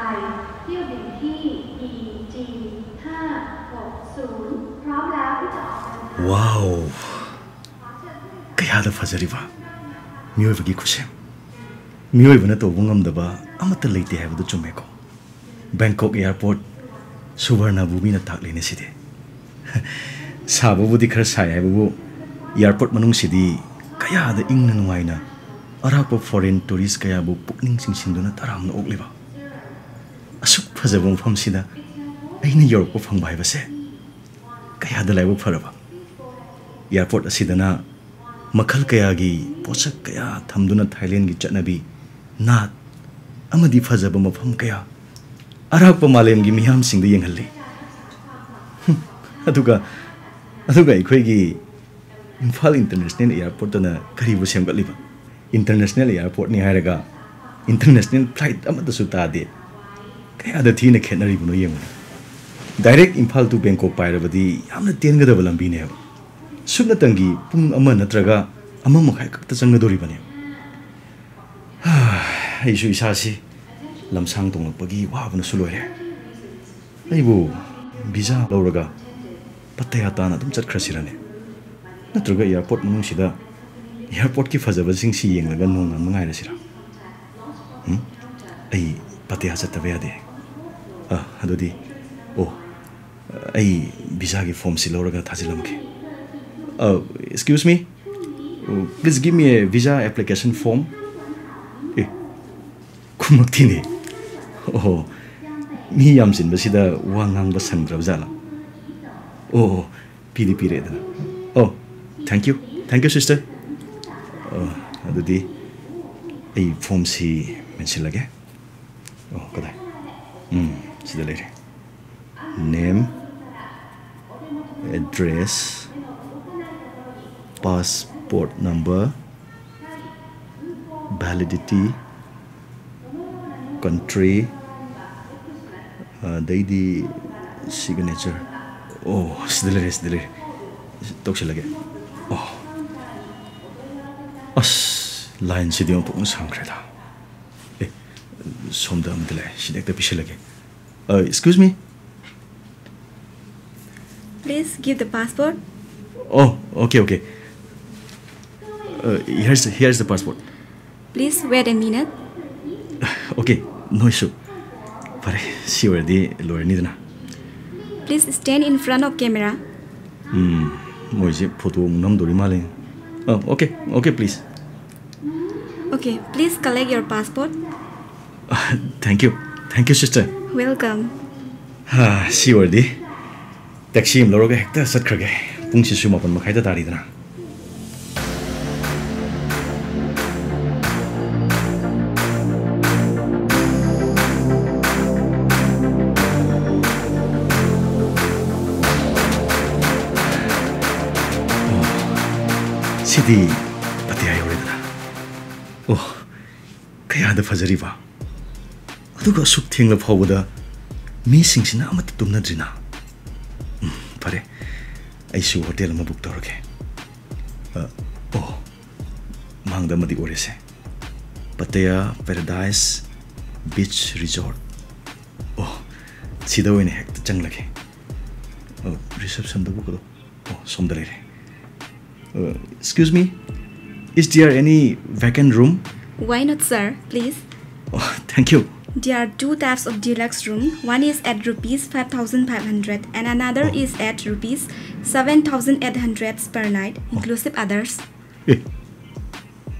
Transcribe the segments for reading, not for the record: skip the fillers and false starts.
เที่ยวบินที่ EG 560 พร้อมแล้วที่จะออกเดินทาง 와우. 그야도 파저리바. 미워이버기 쿠셈. 미워이버는 또 뭔감다바 아무튼 레이티 해보도 좀 해고. 뱅콕 에어포트 수버나 부비나 딱 레네 시대. 사보부디 그럴 사이 해보고 에어포트 만ung 시디 그야도 잉는 와이나 아랍보 포렌 토리스 그야보 북닝 싱싱도나 따라함나 옥리바. 아숙 파저봉 펌시다. 아이는 유럽보 펑바이버세. 그야도 라이브 퍼러바. 에어포트 아시다나 मखल कयागी पोषक कया थमदुना Thailand की चटनबी नात अमदी फजब मफम कया अराप मालेम की मियाम सिंह येंगहल्ली अदुगा अखोगी इम्फाल इंटरनेशनल एयरपोर्ट तना करीबु सेमगलिबा इंटरनेशनल एयरपोर्ट नि हायरगा इंटरनेशनल फ्लाइट अमदसु तादे कया द थीने खेनरिबुनो येंगु डायरेक्ट इम्फाल टू बैंकॉक पायरबदी यामना तेनगदब लंबीने सुबह तंगी पुंग अमा नत्रगा अमा मखाय कक्ता चंगदोरिबने आइसु इसासी लमसांग तोंगपगी वाबन सुलोरे आइबु वीजा लौरगा पत्तया ताना तुम चटख्रसिरने नत्रगा एयरपोर्ट मनुंगसिदा एयरपोर्ट की फजबा सिंगसी येंगलगा नोंग मंगायरसिरा आई पत्तया चतबा यादे अदुदी ओ आई वीजा की फॉर्म सि लौरगा थाजिलमके excuse me, please give me a visa application form. Kumaktini. Oh, mi yamsin basida wangang basang drabzala. Oh, PDP redana. Oh, thank you, sister. Adudi, a form si mention lagi. Oh, kadai. Sida lagi. Name, address. Passport number, validity, country, daily signature. Oh, still talk lagi. Oh, as line si diong pun sangkreda. Somda amdele si dekta pishe lagi. Excuse me. Please give the passport. Oh, okay. Here's the passport. Please wait a minute. Okay, no issue. Pare, sure di lower ni na. Please stand in front of camera. Moi je photo nam dori male. Oh, okay, please. Okay, please collect your passport. Thank you, sister. Welcome. Sure di. Taxi im loroga hekta sat khrage. Pung si sumapan makhaida tari dana. Sidi patiya yoredana. Oh, kaya da fajariba. Aduga suk thingla phawda mi singsina amat tumnadrina. Pare. Aisu hotel ma book tawrage. Oh, mangda madi orese. Pattaya Paradise Beach Resort. Oh, sida oine hekta changlage. Oh, reception da book do. Oh, somdalere. Excuse me, is there any vacant room? Why not, sir? Please. Oh, thank you. There are two types of deluxe room. One is at rupees 5,500 and another is at rupees 7,800 per night, inclusive others.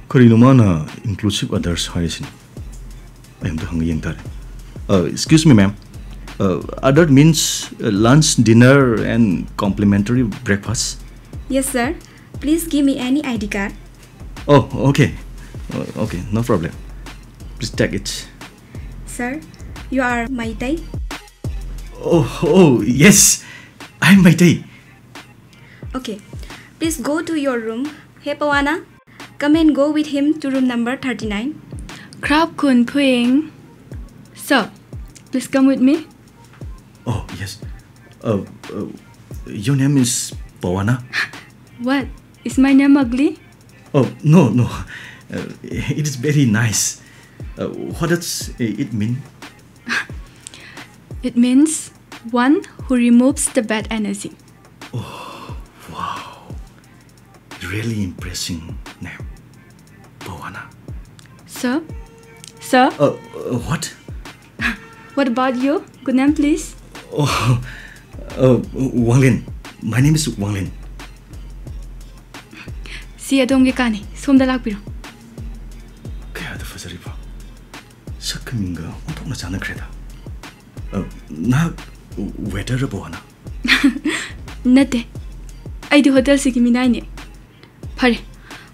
Karino mana inclusive others haisin. I am the hungry young tare. Excuse me, ma'am. Other means lunch, dinner, and complimentary breakfast. Yes, sir. Please give me any ID card. Oh, okay. Okay, no problem. Please take it. Sir, you are Maitai? Oh, yes. I'm Maitai. Okay. Please go to your room. Hey, Pawana. Come and go with him to room number 39. Krab Kun Puing. Sir, please come with me. Oh, yes. Your name is Pawana? What? Is my name ugly? Oh, no. It is very nice. What does it mean? It means one who removes the bad energy. Wow. Really impressive name. Pawana. Sir? Sir? What? What about you? Good name, please. Wang Lin. My name is Wang Lin. Si adongi kani. Somda lakpiro. Kaya da fazariba. Sakaminga ontokna chana kreda. Na weather Pawana. Nate. I do hotel siki minai. Pare.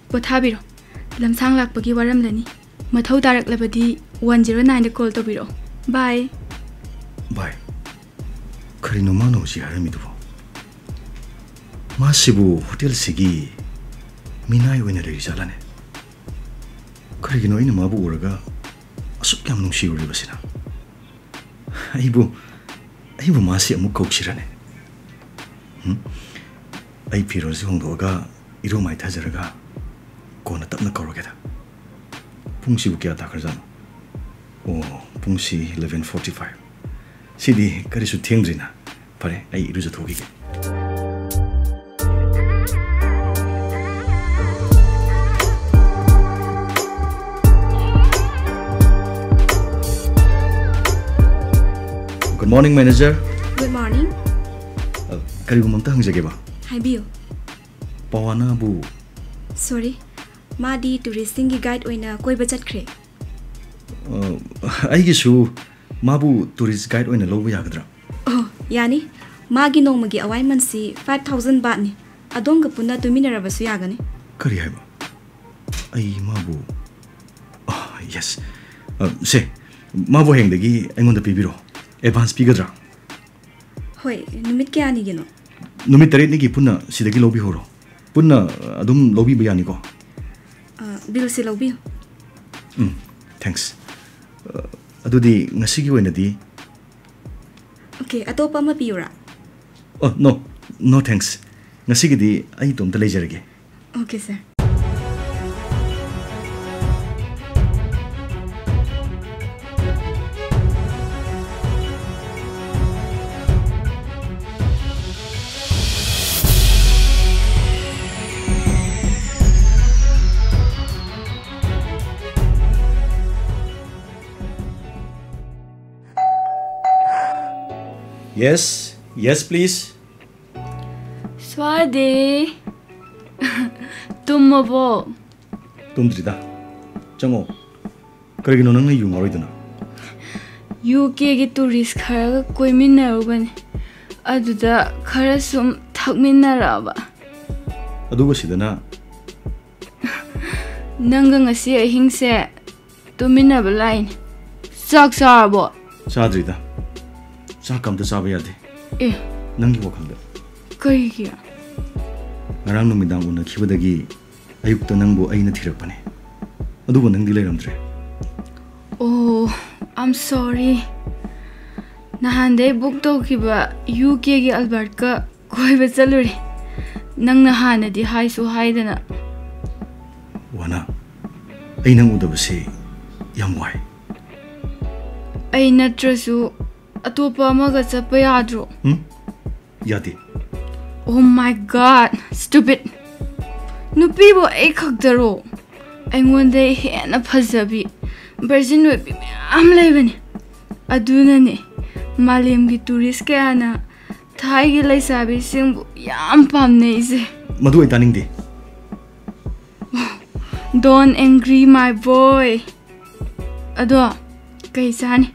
Pothabiro. Lamsang lakpagi waram lani. Mathau tarak labadi 109 call to biro. Bye. Bye. Karino mano si haramidu. Masibu hotel sigi minai wena re jalane. Karigino ina mabu uraga asuk yam nungsi uri basina. Aibu masi amu kauksirane. Ai pirozi hongdoga iru mai thajaraga kona tapna korogeda. Pungsibu kya takarjano. Pungsi 11:45. Sidi karisu thiengdrina. Pare ai iruja thogige. Good morning, manager. Good morning. Karigumamta hangjage ba? Haibiyo. Pawana bu. Sorry. Madi touristing gi guide oina koi bachat khre. Aigisu mabu tourist guide oina lobu yagadra. Oh, yani magi nongmagi awaiman si 5000 baht ni. Adonga punna tuminarabasu yagani. Kari haiba? Ai mabu. Yes. Se mabu hengdagi aingonda pibiro. Advance pigadra. Hoi, numit kya ani gino? Numit taret nigi punna sidagi lobi horo. Punna adum lobi bayani ko. Bill si lobi. Thanks. Adudi ngasigi oinadi. Okay, atopa ma piyura. Oh, no thanks. Ngasigidi ai tomta lejarage. Okay, sir. Yes, please. Swadi. Tumabo. Tumdrida. Chango. Karigino nang yung oroidana. UK gi tourist khara koi minarubani. Aduda khara sum thakminaraba. Aduga sidana. Nanga ngasi ahingse tuminaba line. Sak sarabo. Sadrida. Sakam ta sabayade. Nangi wakalda. Kaigiya. Ngarang numidang una khibadagi ayukta nangbo aina thirakpane. Adugo nangdi leiramdre. Oh, I'm sorry. Nahande book tokiba UK gi Albert ka koiba chaluri. Nang nahana di hai so haidana. Wana. Ai nang udabase yam wai. Ai natrasu atopa amaga chapa yadro. Yadi. Oh my god, stupid. Nupibo ai khakdaro. Aingonde hena phajabi. Virgin we am leibani. Aduna ne malem gi tourist kana thai gi laisabi singbu yam pamne ise. Madu ai taning de. Don't angry my boy. Ado kaisani.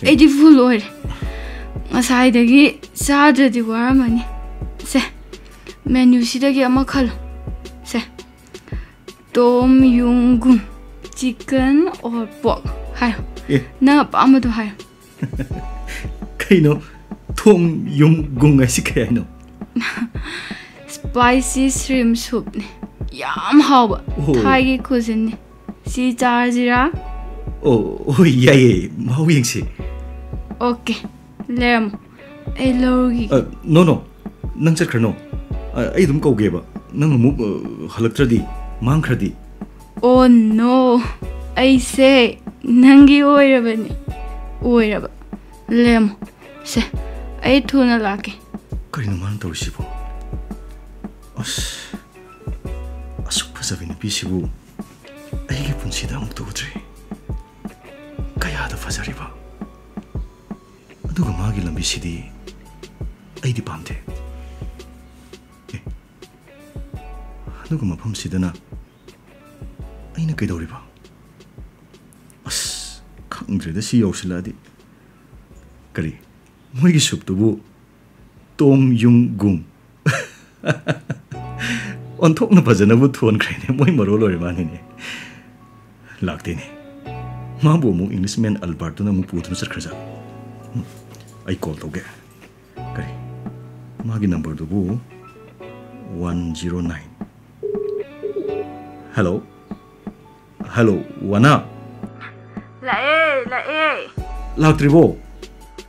Edi full oil. Masaidagi sadadi waramani. Se menu sidagi ama khalo. Se Tom Yum Goong, chicken or pork. Hai. Na pamadu hai. Kaino Tom Yum Goong ai sikaino. Spicy shrimp soup ne. Yam haba. Thai gi cuisine ne. Si charjira. Oh, yeah, mau yengsi. Okay. Lem. Ai logi. No. Nang chakhrano. Ai dum kauge ba. Nang amuk halaktradi, mangkhradi. Oh no. I say nangi oirabani. 오이라바 레모 세 아이 투나 라게 그리는 많은 도시부 아숙 파자비는 비시부 아이게 분시다 아무도 우드리 가야하다 파자리바 누가 마기 람비시디 아이디 밤대 누가 마밤시드나 아이는 그이도리바 강드레다 시여우실라디 그리 뭐이게 숲도부 톰융궁 언톡나 파자나부 투원크레네 뭐이 머롤로리마니네 락데네 마부 뭐 잉글리시맨 알바르토나 뭐 부드는 서크자 아이 콜 도게 그리 마기 넘버도부 109 Hello Hello 와나 라에 락드리보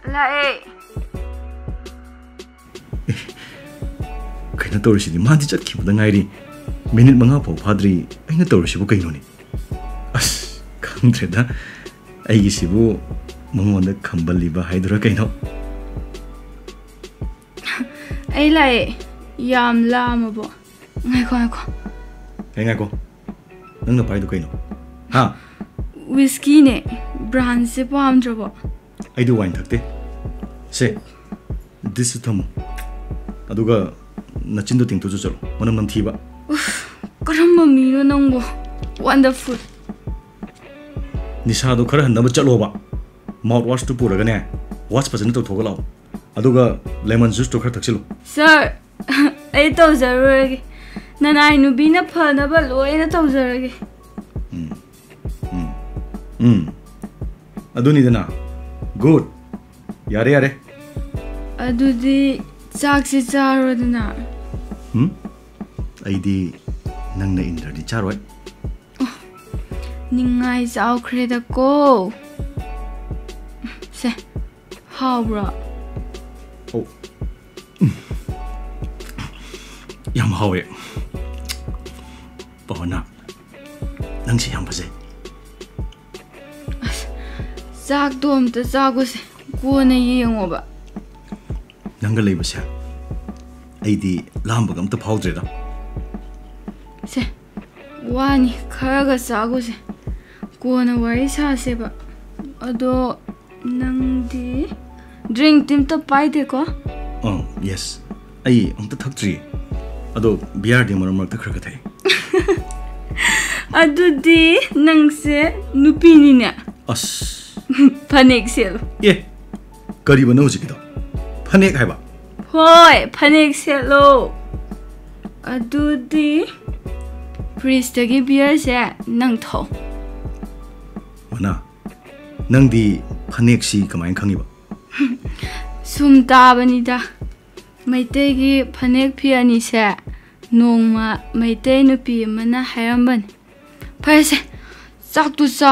라에 그냥 떠오르시니 만지 ጨ기보다 nga이리 미닛 mga 보 파드리 아이나 떠오르시고 그이노니 강드레다 아이기시부 멍원다 컴발리바 하이드라 그이노 아이 라에 얌 라마보 ngaiko ngaiko nangna paido 그이노 하 위스키네 브랜드 팜드라보 아이도 와인 탁대 세 디스 텀 아두가 나친도 띵도 조절 원함 남티바 그럼마 미노 낭보 원더풀 니사도 खरा हन्नब चलोबा mouth wash तो पुरगने wash फजन तो थोगलाओ अदुगा lemon juice तो खरा थक्सिलो sir ए तौजरगे ननाई नुबीना फनबा लोयना तौजरगे अदुनिदना good यारे यारे अदुदी चाकसे चारोदना आइदी नंगना इंद्रदी चारोय निंगाई चाउख्रेदा को से हाउब्रा ओ याम हावे पवना नंगसी याम फजे चाक तो अमता चागोसे कोना येंगोबा नंगा लेबसे आइदी लामबगा अमता फाउद्रेदा से वानी खरगा चागोसे कोना वारी सासेबा अदो नंगदी ड्रिंक टिम तो पाइदे को यस आई अमता थक्ट्री अदो बियर दि मरमर त खरगा थाई अदुदी नंगसे नुपीनिने अस फनेक सेलो ए करीब न होजिकिदो फनेक हाइबा होय फनेक सेलो अदुदी फ्रिजतगी बियर से नंग थौ वना नंगदी फनेक सी कमाइन खंगिबा सुम ताबनिदा मैतेगी फनेक फियानी से नोंगमा मैते नुपी मना हायरमबन फरसे चाक तु चा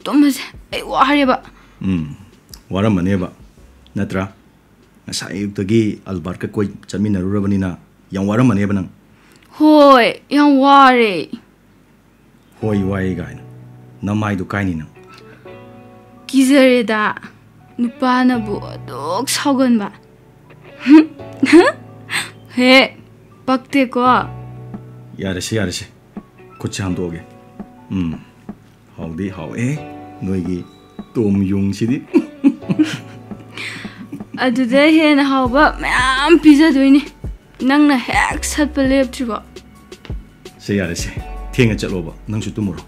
तुमसे ए वारेबा वारमनेबा नत्रा ngsaayugtagi albert ka koi chaminarurabani yang waramane banang होय yang ware hoi wai gain namai du kaini nang किजरेदा नुपाना बु दोक सागन बा हे पक्ते को यारसे कुछ हम दोगे हाउदी हाउ नोइगी तोम yung सिदी अदुदे हेन हाउबा मैम पिजा दोइनी नंगना हेक सतप लेपत्रिबो से यारसे थेंगा चलोबा नंगसु तुमुरो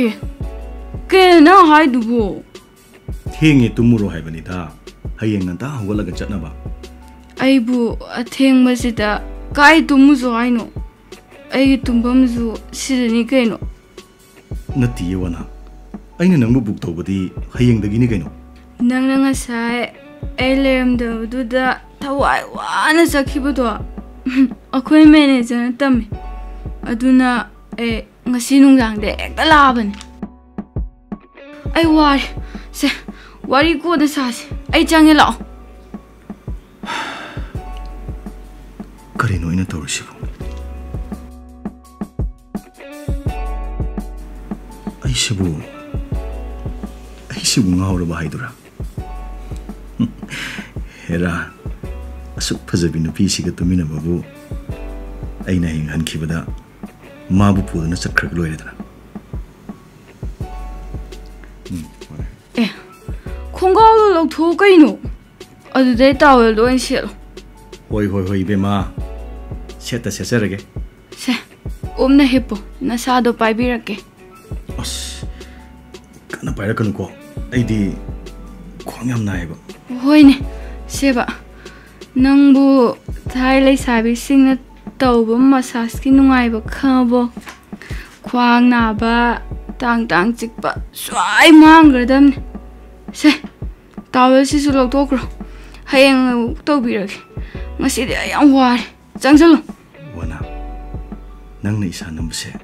ए के ना हाइदुबो थेंगे तुमुरो हाइबनिदा हयेंग नंता हवलगा चटनाबा आइबु अथेंगबसिदा काय तुमुजो आइनो आई तुंबमजु सिदनी कैनो नती वना अइना नंगबु बुक तोबदी हयेंगदगिनी कैनो नंगना ngасai ai lermdawduda thawai wana sakhibudo akhoi manager na tami aduna ngasi nungjangde ekta labani ai wari se wari ko da sase ai change lao karino ina torisibu ai sibu ngawra ba haidura Hera asuk fajabi nupi siga tumina babu aina hing hankibada mabu pudana chakhrag loiredana. Khonggaw lo tho kaino adu dei tawel do en sel. Hoi bema seta seserage. Se omna hepo na sado paibirake. As kana pairakanu ko aidi khwang yam naiba. Hoine seba nangbu thai lei sabi singna tawba massage ki nungaiba khabo khwang na ba tang chikpa swai mangradam se tawel si su lo tokro hayang tawbirake ngasi de ayam ware changsalu Wana nangna isa nambase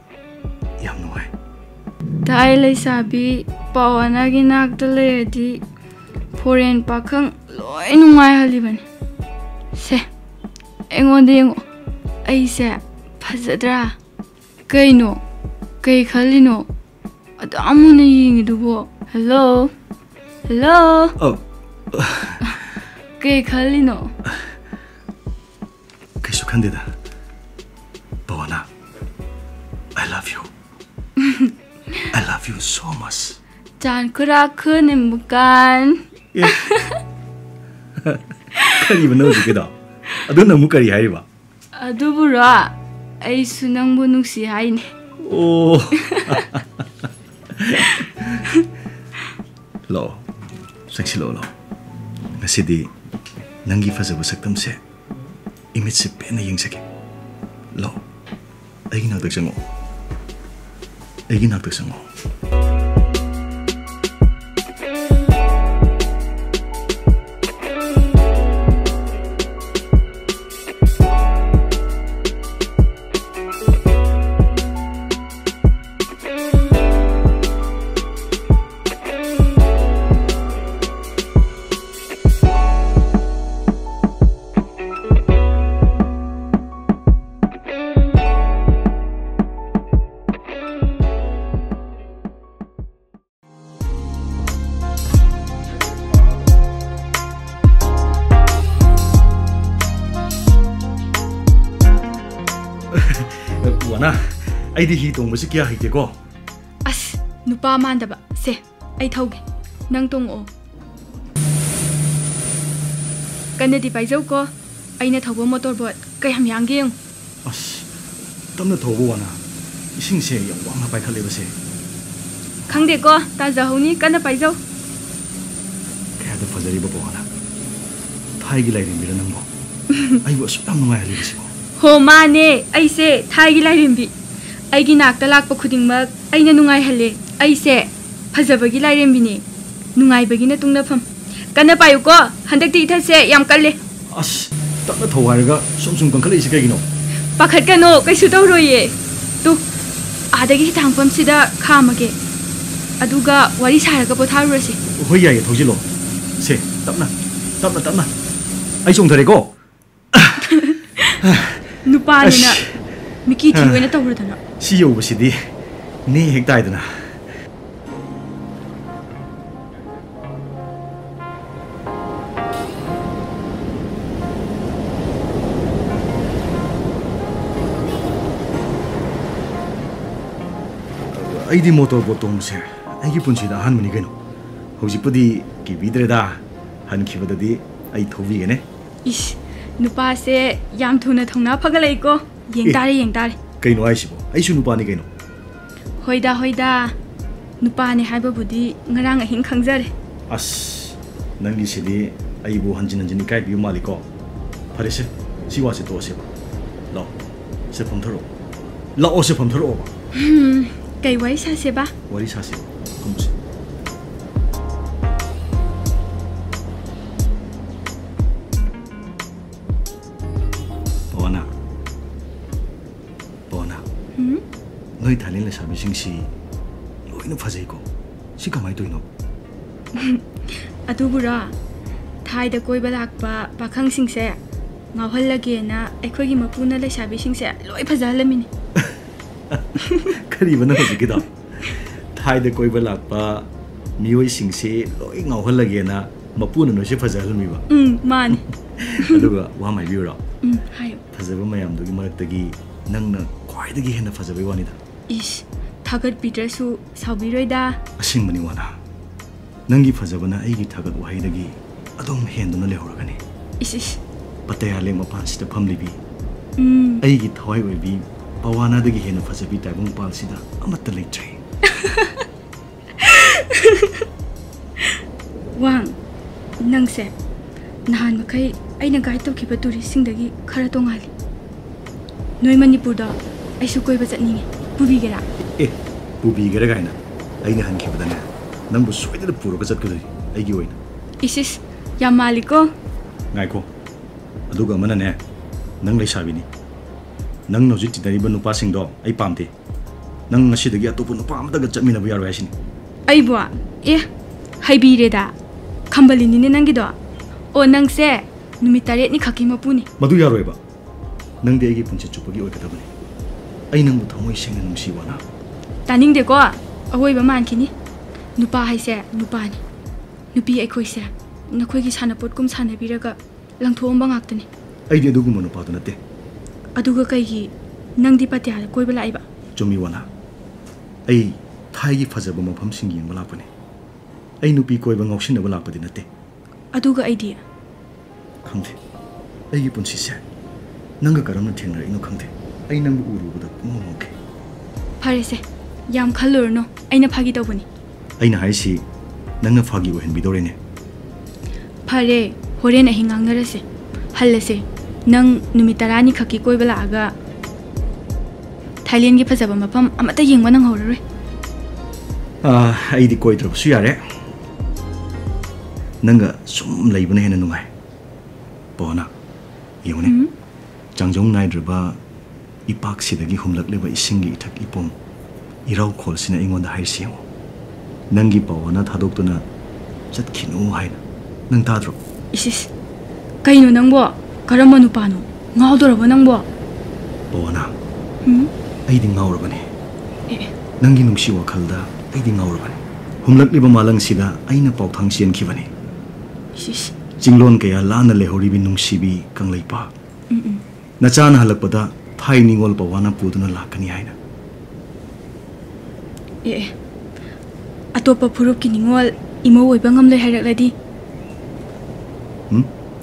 yam nuai. thai lei sabi pawana gi nakta ledi foreign pakhang loi nungai halibani se engonde yengo aise phajadra kaino kai khalino adamuna yingidubo hello Oh kai khalino kaisu khandeda. Pawana, I love you. I love you so much. chan kura khunim bukan Kari ba no jikeda. Adu namu kari haiba. adubura ai sunang bu nungsi haine Oh. Lo. Sexy lo. Ngasidi nangi fajabu saktam se image se pena yengsake. Lo. Aigi naktak sango. Wana, aidi hi tong basi kya hite ko. as nupa mandaba se ai thauge nang tong o kanadi paijau ko aina thauba motorbot kayam yangyeng As tamna thobo wana. Ising se yang wang pai khale base. khangde ko ta jahoni kana paijau Kaya da fajari ba wana. Thai gi lai rin bira nang mo. Ai wa su tam ngai hali base ko. ho mane aise thai gi lairimbi aigi nakta lakpa khudingmak aina nungai hale aise phajabagi lairimbi ne nungai bagi na tungna pham kana payu ko handakti ithase yam kalle As tamna thawai ga sum kan khale ise kai gino. pakhat kano kaisu tawroye tu adagi thangpam sida khamage aduga wari saraga potharurase Hoi ya thojilo. Se tamna. Ai song thare ko. nupa ni na miki thiwe na tawrudana Si yo basidi ne hek dai dana. Aidi motor bottom se aigi punchi da han mani gano. Hojik pudi ki bidreda han khibadadi ai thobi gane. ish nupa se yam thuna thongna phagalai ko yeng tare Kaino ai sibo. Ai su nupa ni kaino. hoida nupa ni haiba budi ngarang ahing khangjare As nangi sidi ai bu hanjin kai bi mali ko. Phare se si wa se to se ba. Lo se phom tharo. La o se phom tharo ba. kai wai sa se ba Wari sa se. Kom se. Bona. Noi thalin le sabi sing si loina phajai ko. Si kamai toino. adubura thai da koi balak pa pakhang sing se ngawhallage na ekhogi mapuna le sabi sing se loi phajalamini Kari bana hoji kida. Thai de koi balak pa mioi sing se loi ngau hal lage na ꯃꯄꯨꯅ ꯅꯣꯏꯁꯦ ꯐꯖꯍꯜꯂꯝꯃꯤꯕ ꯃꯥꯅꯤ ꯑꯗꯨꯒ ꯋꯥ ꯃꯥꯏꯕꯤꯌꯨꯔꯣ ꯍꯥꯏꯌꯨ ꯐꯖꯕ ꯃꯌꯥꯝꯗꯨꯒꯤ ꯃꯔꯛꯇꯒꯤ ꯅꯪꯅ ꯈ꯭ꯋꯥꯏꯗꯒꯤ ꯍꯦꯟꯅ ꯐꯖꯕꯩ ꯋꯥꯅꯤꯗ 이씨 타겟비드수 사비로이다 ꯑꯁꯦꯡꯕꯅꯤ ꯋꯥꯅ ꯅꯪꯒꯤ ꯐꯖꯕꯅ ꯑꯩꯒꯤ ꯊꯥꯒꯠ ꯋꯥꯍꯩꯗꯒꯤ ꯑꯗꯨꯝ ꯍꯦꯟꯗꯨꯅ ꯂꯩꯍꯧꯔꯒꯅꯤ 이씨 ꯄꯇꯌꯥ ꯂꯦꯛ ꯃꯄꯥꯟꯁꯤꯗ ꯐꯝꯂꯤꯕꯤ ꯑꯩꯒꯤ ꯊꯋꯥꯏ ꯑꯣꯏꯕꯤ ꯄꯋꯥꯅꯥꯗꯒꯤ ꯍꯦꯟꯅ ꯐꯖꯕꯤ ꯇꯥꯏꯕꯪ ꯄꯥꯜꯁꯤꯗ ꯑꯃꯠꯇ ꯂꯩꯇ꯭ꯔꯦ ꯋꯥꯡ ꯅꯪꯁꯦ ꯅꯍꯥꯟ ꯃꯈꯩ ꯑꯩꯅ ꯒꯥꯏꯗ ꯇꯧꯈꯤꯕ ꯇꯨꯔꯤꯁꯁꯤꯡꯗꯒꯤ ꯈꯔ ꯇꯣꯉꯥꯜꯂꯤ ꯅꯣꯏ ꯃꯅꯤꯄꯨꯔꯗ ꯑꯩꯁꯨ ꯀꯣꯏꯕ ꯆꯠꯅꯤꯡꯉꯦ ꯄꯨꯕꯤꯒꯦꯔꯥ ꯄꯨꯕꯤꯒꯦꯔꯥ ꯀꯥꯏꯅ ꯑꯩꯅ ꯍꯟꯈꯤꯕꯗꯅꯦ ꯅꯪꯕꯨ ꯁꯣꯏꯗꯅ ꯄꯨꯔꯒ ꯆꯠꯀꯗꯣꯏ ꯑꯩꯒꯤ ꯑꯣꯏꯅ 이씨 ꯌꯥꯝ ꯃꯥꯜꯂꯤꯀꯣ ꯉꯥꯏꯈꯣ ꯑꯗꯨꯒ ꯑꯃꯅꯅꯦ ꯅꯪ ꯂꯩꯁꯥꯕꯤꯅꯤ ꯅꯪꯅ ꯍꯧꯖꯤꯛ ꯇꯤꯟꯅꯔꯤꯕ ꯅꯨꯄꯥꯁꯤꯡꯗꯣ ꯑꯩ ꯄꯥꯝꯗꯦ ꯅꯪ ꯉꯁꯤꯗꯒꯤ ꯑꯇꯣꯞꯄ ꯅꯨꯄꯥ ꯑꯃꯇꯒ ꯆꯠꯃꯤꯟꯅꯕ ꯌꯥꯔꯣꯏ ꯍꯥꯏꯁꯤನಿ ꯑꯩꯕꯨ ꯍꯥꯏꯕꯤꯔꯦꯗ ꯈꯝꯕꯜꯂꯤꯅꯤꯅꯦ ꯅꯪꯒꯤꯗꯣ ꯑꯣ ꯅꯪꯁꯦ ꯅꯨꯃꯤꯠ 8ꯅꯤ ꯈꯛꯀꯤ ꯃꯄꯨꯅꯤ ꯃꯗꯨ ꯌꯥꯔꯣꯏꯕ ꯅꯪꯗꯤ ꯑꯩꯒꯤ ꯄꯨꯟꯁꯤ ꯆꯨꯞꯄꯒꯤ ꯑꯣꯏꯒꯗꯕꯅꯤ ꯑꯩ ꯅꯪꯕు ꯊꯃꯣꯏ ꯁꯦꯡꯅ ꯅꯨꯡꯁꯤꯕꯅ ꯇꯥꯅꯤꯡꯗꯦꯀꯣ ꯑꯋꯣꯏꯕ ꯃꯥꯟꯈꯤꯅꯤ ꯅꯨꯄꯥ ꯍꯥꯏꯁꯦ ꯅꯨꯄꯥꯅꯤ ꯅꯨꯄꯤ ꯑꯩꯈꯣꯏꯁꯦ ꯅꯈꯣꯏꯒꯤ ꯁꯥꯟꯅꯄꯣꯠꯀꯨꯝ ꯁꯥꯟꯅꯕꯤꯔꯒ ꯂꯪꯊꯣꯛꯑꯝꯕ ꯉꯥꯛꯇꯅꯤ ꯑꯩꯗꯤ ꯑꯗꯨꯒꯨꯝꯕ ꯅꯨꯄꯥꯗꯨ ꯅꯠꯇꯦ ꯑꯗꯨꯒ ꯀꯩꯒꯤ ꯅꯪꯗꯤ ꯄꯇꯤꯌꯥꯗ ꯀꯣꯏꯕ ꯂꯥꯛꯏꯕ ꯆꯨꯝꯃꯤ ꯋꯥꯅ ꯑꯩ ꯊꯥꯏꯒꯤ ꯐꯖꯕ ꯃꯐꯝꯁꯤꯡ ꯌꯦꯡꯕ ꯂꯥꯛꯄꯅꯤ ꯑꯩ ꯅꯨꯄꯤ ꯀꯣꯏꯕ ꯉꯥꯎꯁꯤꯟꯅꯕ ꯂꯥꯛꯄꯗꯤ ꯅꯠꯇꯦ ꯑꯗꯨꯒ ꯑꯩꯗꯤ ꯈꯪꯗꯦ ꯑꯩꯒꯤ ꯄꯨꯟꯁꯤꯁꯦ ꯅꯪꯒ ꯀꯔꯝꯅ ꯊꯦꯡꯅꯔꯛꯏꯅꯣ ꯈꯪꯗꯦ ꯑꯩ ꯅꯪꯕꯨ ꯎꯔꯨꯕꯗ ꯄꯨꯡꯉꯥꯎ ꯉꯥꯎꯈꯤ ꯐꯔꯦꯁꯦ ꯌꯥꯝ ꯈꯜꯂꯨꯔꯅꯨ ꯑꯩꯅ ꯐꯥꯒꯤ ꯇꯧꯕꯅꯤ ꯑꯩꯅ ꯍꯥꯏꯔꯤꯁꯤ ꯅꯪꯅ ꯐꯥꯒꯤ ꯑꯣꯏꯍꯟꯕꯤꯗꯧꯔꯦꯅꯦ ꯐꯔꯦ ꯍꯣꯔꯦꯟ ꯑꯍꯤꯡ ꯉꯥꯡꯅꯔꯁꯦ ꯍꯜꯂꯁꯦ ꯅꯪ ꯅꯨꯃꯤꯠ 10ꯅꯤ ꯈꯛꯀꯤ ꯀꯣꯏꯕ ꯂꯥꯛꯑꯒ ꯊꯥꯏꯂꯦꯟꯒꯤ ꯐꯖꯕ ꯃꯐꯝ ꯑꯃꯠꯇ ꯌꯦꯡꯕ ꯅꯪꯍꯧꯔꯔꯣꯏ ꯑꯩꯗꯤ ꯀꯣꯏꯗ꯭ꯔꯕꯁꯨ ꯌꯥꯔꯦ ꯅꯪꯒ ꯁꯨꯝ ꯂꯩꯕꯅ ꯍꯦꯟꯅ ꯅꯨꯡꯉꯥꯏ ꯄꯋꯥꯅꯥ ꯌꯦꯡꯉꯨꯅꯦ ꯆꯥꯡꯖꯧ ꯅꯥꯏꯗ꯭ꯔꯕ ꯏꯄꯥꯛꯁꯤꯗꯒꯤ ꯍꯨꯝꯂꯛꯂꯤꯕ ꯏꯁꯤꯡꯒꯤ ꯏꯊꯛ ꯏꯄꯣꯝ ꯏꯔꯥꯎꯈꯣꯜꯁꯤꯅ ꯑꯩꯉꯣꯟꯗ ꯍꯥꯏꯔꯤꯁꯤ ꯌꯦꯡꯉꯨ ꯅꯪꯒꯤ ꯄꯋꯥꯅꯥ ꯊꯥꯗꯣꯛꯇꯨꯅ ꯆꯠꯈꯤꯅꯨ ꯍꯥꯏꯅ ꯅꯪ ꯇꯥꯗ꯭ꯔꯣ 이씨 ꯀꯩꯅꯣ ꯅꯪꯕꯣ ꯀꯔꯝꯕ ꯅꯨꯄꯥꯅꯣ ꯉꯥꯎꯗꯣꯔꯕ ꯅꯪꯕꯣ ꯄꯋꯥꯅꯥ ꯑꯩꯗꯤ ꯉꯥꯎꯔꯕꯅꯤ ꯅꯪꯒꯤ ꯅꯨꯡꯁꯤ ꯋꯥꯈꯜꯗ ꯑꯩꯗꯤ ꯉꯥꯎꯔꯕꯅꯤ ꯍꯨꯝꯂꯛꯂꯤꯕ ꯃꯥꯂꯪꯁꯤꯗ ꯑꯩꯅ ꯄꯥꯎꯊꯥꯡ ꯆꯦꯟꯈꯤꯕꯅꯤ 이씨 ꯆꯤꯡꯂꯣꯟ ꯀꯌꯥ ꯂꯥꯟꯅ ꯂꯩꯍꯧꯔꯤꯕꯤ ꯅꯨꯡꯁꯤꯕꯤ ꯀꯪꯂꯩꯄꯥꯛ ꯅꯆꯥꯅ ꯍꯜꯂꯛꯄꯗ ꯊꯥꯏ ꯅꯤꯡꯉꯣꯜ ꯄꯋꯥꯅ ꯄꯨꯗꯨꯅ ꯂꯥꯛꯀꯅꯤ ꯍꯥꯏꯅ ꯑꯇꯣꯞꯄ ꯐꯨꯔꯨꯞꯀꯤ ꯅꯤꯡꯉꯣꯜ ꯏꯃꯧ ꯑꯣꯏꯕ ꯉꯝꯂꯣꯏ ꯍꯥꯏꯔꯛꯂꯗꯤ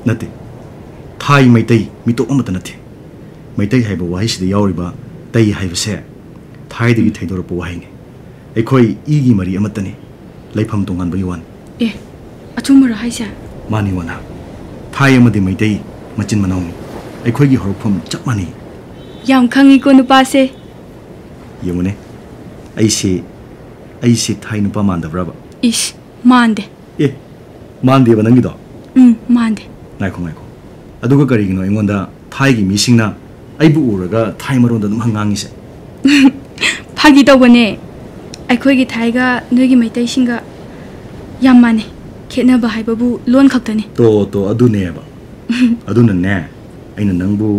ꯅꯠꯇꯦ ꯊꯥꯏ ꯃꯩꯇꯩ ꯃꯤꯇꯣꯞ ꯑꯃꯠꯇ ꯅꯠꯇꯦ ꯃꯩꯇꯩ ꯍꯥꯏꯕ ꯋꯥꯍꯩꯁꯤꯗ ꯌꯥꯎꯔꯤꯕ ꯇꯩ ꯍꯥꯏꯕꯁꯦ ꯊꯥꯏꯗꯒꯤ ꯊꯩꯗꯣꯔꯛꯄ ꯋꯥꯍꯩꯅꯤ ꯑꯩꯈꯣꯏ ꯏꯒꯤ ꯃꯔꯤ ꯑꯃꯠꯇꯅꯤ ꯂꯩꯐꯝ ꯇꯣꯉꯥꯟꯕꯒꯤ ꯋꯥꯅꯤ ꯑꯆꯨꯝꯕꯔꯣ ꯍꯥꯏꯁꯦ ꯃꯥꯅꯤ ꯋꯥꯅ ꯊꯥꯏ ꯑꯃꯗꯤ ꯃꯩꯇꯩ ꯃꯆꯤꯟ ꯃꯅꯥꯎꯅꯤ ꯑꯩꯈꯣꯏꯒꯤ ꯍꯧꯔꯛꯐꯝ ꯆꯞ ꯃꯥꯟꯅꯩ ꯌꯥꯝ ꯈꯪꯉꯤꯀꯣ ꯅꯨꯄꯥꯁꯦ ꯌꯦꯡꯉꯨꯅꯦ ꯑꯩꯁꯦ ꯊꯥꯏ ꯅꯨꯄꯥ ꯃꯥꯟꯗꯕ꯭ꯔꯕ 이씨 ꯃꯥꯟꯗꯦ ꯃꯥꯟꯗꯦꯕ ꯅꯪꯒꯤꯗꯣ ꯃꯥꯟꯗꯦ ꯉꯥꯏꯈꯣ ꯑꯗꯨꯒ ꯀꯔꯤꯒꯤꯅꯣ ꯑꯩꯉꯣꯟꯗ ꯊꯥꯏꯒꯤ ꯃꯤꯁꯤꯡꯅ ꯑꯩꯕꯨ ꯎꯔꯒ ꯊꯥꯏ ꯃꯔꯣꯟꯗ ꯑꯗꯨꯝ ꯍꯪꯉꯥꯡꯉꯤꯁꯦ ꯐꯥꯒꯤ ꯇꯧꯕꯅꯦ ꯑꯩꯈꯣꯏꯒꯤ ꯊꯥꯏꯒ ꯅꯣꯏꯒꯤ ꯃꯩꯇꯩꯁꯤꯡꯒ ꯌꯥꯝ ꯃꯥꯟꯅꯩ ꯈꯦꯠꯅꯕ ꯍꯥꯏꯕꯕꯨ ꯂꯣꯟ ꯈꯛꯇꯅꯤ ꯇꯣ ꯑꯗꯨꯅꯦꯕ ꯑꯗꯨꯅꯅꯦ ꯑꯩꯅ ꯅꯪꯕు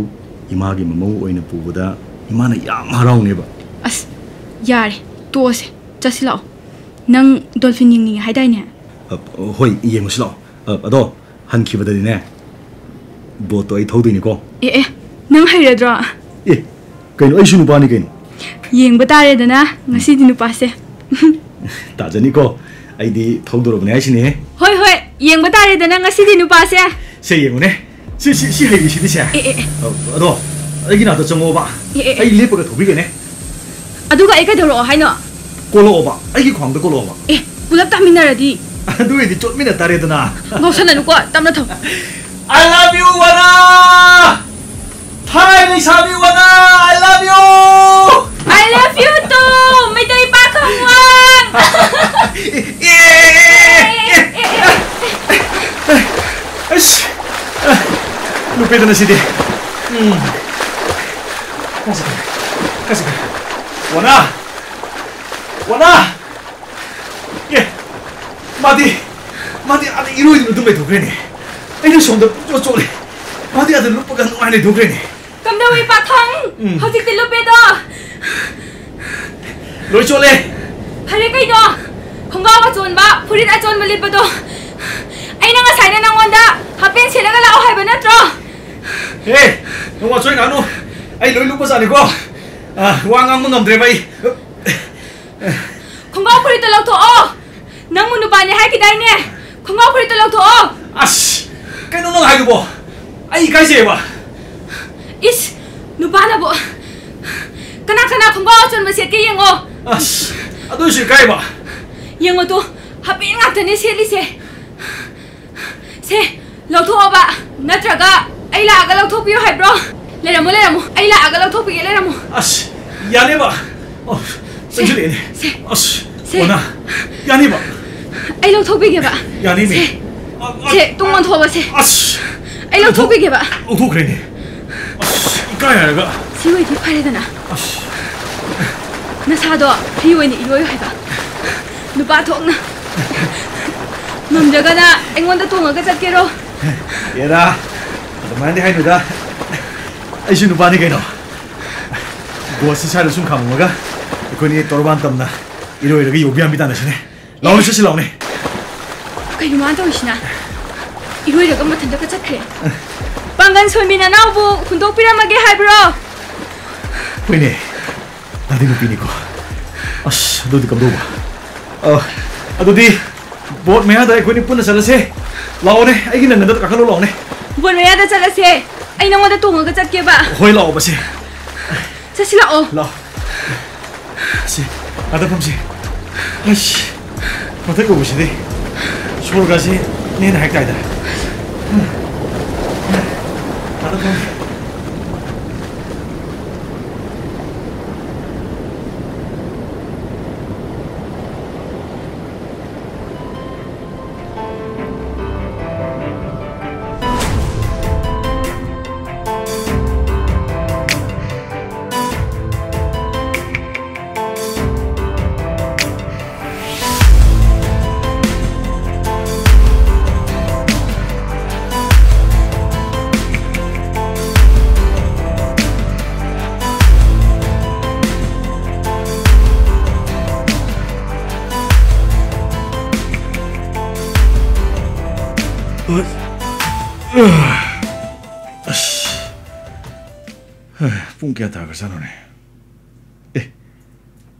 이마기 ꯃꯃꯧ ꯑꯣꯏꯅ ꯄꯨꯕꯗ 이마ꯅ ꯌꯥꯝ ꯍꯔꯥꯎꯅꯦꯕ ꯑꯁ ꯌꯥꯔꯦ ꯇꯣꯛꯑꯁꯦ ꯆꯠꯁꯤ ꯂꯥꯛꯑꯣ ꯅꯪ ꯗꯣꯜꯐꯤꯟ ꯌꯦꯡꯅꯤꯡꯉꯦ ꯍꯥꯏꯗꯥꯏꯅꯦ ꯍꯣꯏ ꯌꯦꯡꯉꯨꯁꯤ ꯂꯥꯛꯑꯣ ꯑꯗꯣ ꯍꯟꯈꯤꯕꯗꯗꯤꯅꯦ ꯕꯣꯠꯇꯣ ꯑꯩ ꯊꯧꯗꯣꯏꯅꯤꯀꯣ ꯅꯪ ꯍꯩꯔꯗ꯭ꯔꯣ ꯀꯩꯅꯣ ꯑꯩꯁꯨ ꯅꯨꯄꯥꯅꯤ ꯀꯩꯅꯣ ꯌꯦꯡꯕ ꯇꯥꯔꯦꯗꯅ ꯉꯁꯤꯗꯤ ꯅꯨꯄꯥꯁꯦ ꯇꯥꯖꯅꯤꯀꯣ ꯑꯩꯗꯤ ꯊꯧꯗꯣꯔꯕꯅꯦ ꯍꯥꯏꯁꯤꯅꯦ ꯍꯣꯏ ꯌꯦꯡꯕ ꯇꯥꯔꯦꯗꯅ ꯉꯁꯤꯗꯤ ꯅꯨꯄꯥꯁꯦ ꯁꯦ ꯌꯦꯡꯉꯨꯅꯦ ꯁꯤ ꯍꯩꯔꯤꯁꯤꯗꯤ ꯁꯦ ꯑꯗꯣ ꯑꯩꯒꯤ ꯅꯥꯛꯇ ꯆꯪꯉꯣꯕ ꯑꯩ ꯂꯦꯞꯄꯒ ꯊꯧꯕꯤꯒꯅꯦ ꯑꯗꯨꯒ ꯑꯩ ꯀꯩꯗꯧꯔꯛꯑꯣ ꯍꯥꯏꯅꯣ ꯀꯣꯜꯂꯛꯑꯣꯕ ꯑꯩꯒꯤ ꯈ꯭ꯋꯥꯡꯗ ꯀꯣꯜꯂꯛꯑꯣꯕ ꯄꯨꯂꯞ ꯇꯥꯃꯤꯟꯅꯔꯗꯤ ꯑꯗꯨ ꯑꯣꯏꯗꯤ ꯆꯣꯠꯃꯤꯟꯅ ꯇꯥꯔꯦꯗꯅ ꯉꯥꯎꯁꯟꯅꯅꯨꯀꯣ ꯇꯞꯅ ꯊꯧ I love you wana Thai Laisabi wana I love you I love you too Maitai Pakhang Wang Lupit na sidi Kasi Wana Mati ada iru itu dumai thukre ni Ini sonda cocok le Mati ada lupa kan nuai thukre ni Kamdawi Pakhang Hojik ti lupe do Loi chole Hare kai do Khonggaw ka chon ba Furit a chon ma lip ba do Ai na nga ngасꯥꯏꯅ ꯅꯪꯉꯣꯟꯗ half pant ꯁꯦꯠꯂꯒ ꯂꯥꯛꯑꯣ ꯍꯥꯏꯕ ꯅꯠꯇ꯭ꯔꯣ Hey, nung watsoy ngano, ay loy lupa sa ko. Wangang mo ngamdre bay. ꯈꯣꯡꯒ꯭ꯔꯥꯎ ꯐꯨꯔꯤꯠꯇꯣ ꯂꯧꯊꯣꯛꯑꯣ ꯅꯪ ꯅꯨꯄꯥꯅꯦ ꯍꯥꯏꯈꯤꯗꯥꯏꯅꯦ ꯈꯣꯡꯒ꯭ꯔꯥꯎ ꯐꯨꯔꯤꯠꯇꯣ ꯂꯧꯊꯣꯛꯑꯣ Ash, kano nang hayo mo? Ay kasi ba? 이씨 누바나보 그나저나 콩고 좀 새끼 영어 Ash, adoy kay ba? 영어도 하빈 같은 셀리세 세 러토바 나트라가 아이라 아가 러토비요 하이브로 레라모 아이라 아가 러토비게 레라모 Ash, yani ba? Oh, sandali ni. Se. Ash, wala. Yani ba? 아이 러토비게 봐 Yani mi? 세 똥만 더봐 세 Ash, 아이 러토비게 봐 uto kre ni. Ash, ikaya ga. 지웨이 디파레다나 Ash, 나사도 비웨니 이로요 해봐 누바 통나 남자가나 앵원도 통어가 잡게로 era. Adamandi hayo da. Ay sino ba ni kayo? Boss sa sum khamuga. Ko ni torban tamna. Iro iro gi yobiam bita na sine. Law sa silaw ni. kayo man daw siya 이로이가 같은 데가 착해 방간 솔미나 나오고 군독 피라마게 하이브로 Pwede. Natin yung piniko. Ash, ado di ka bro ba? Ado di. Bot may hada, ko ni puna sa lase. Lao ne, ay ginangandat kakalulaw ne. 원래야다 잘라세 아이 너무다 동어가 잡게 봐 Hoy lao ba si? 사실아 Lao. Si, ada pam si. Ash, matay ko ba si di? Sure kasi, niya na hekta ida. Ada pam. Pungkya tagar sana ne.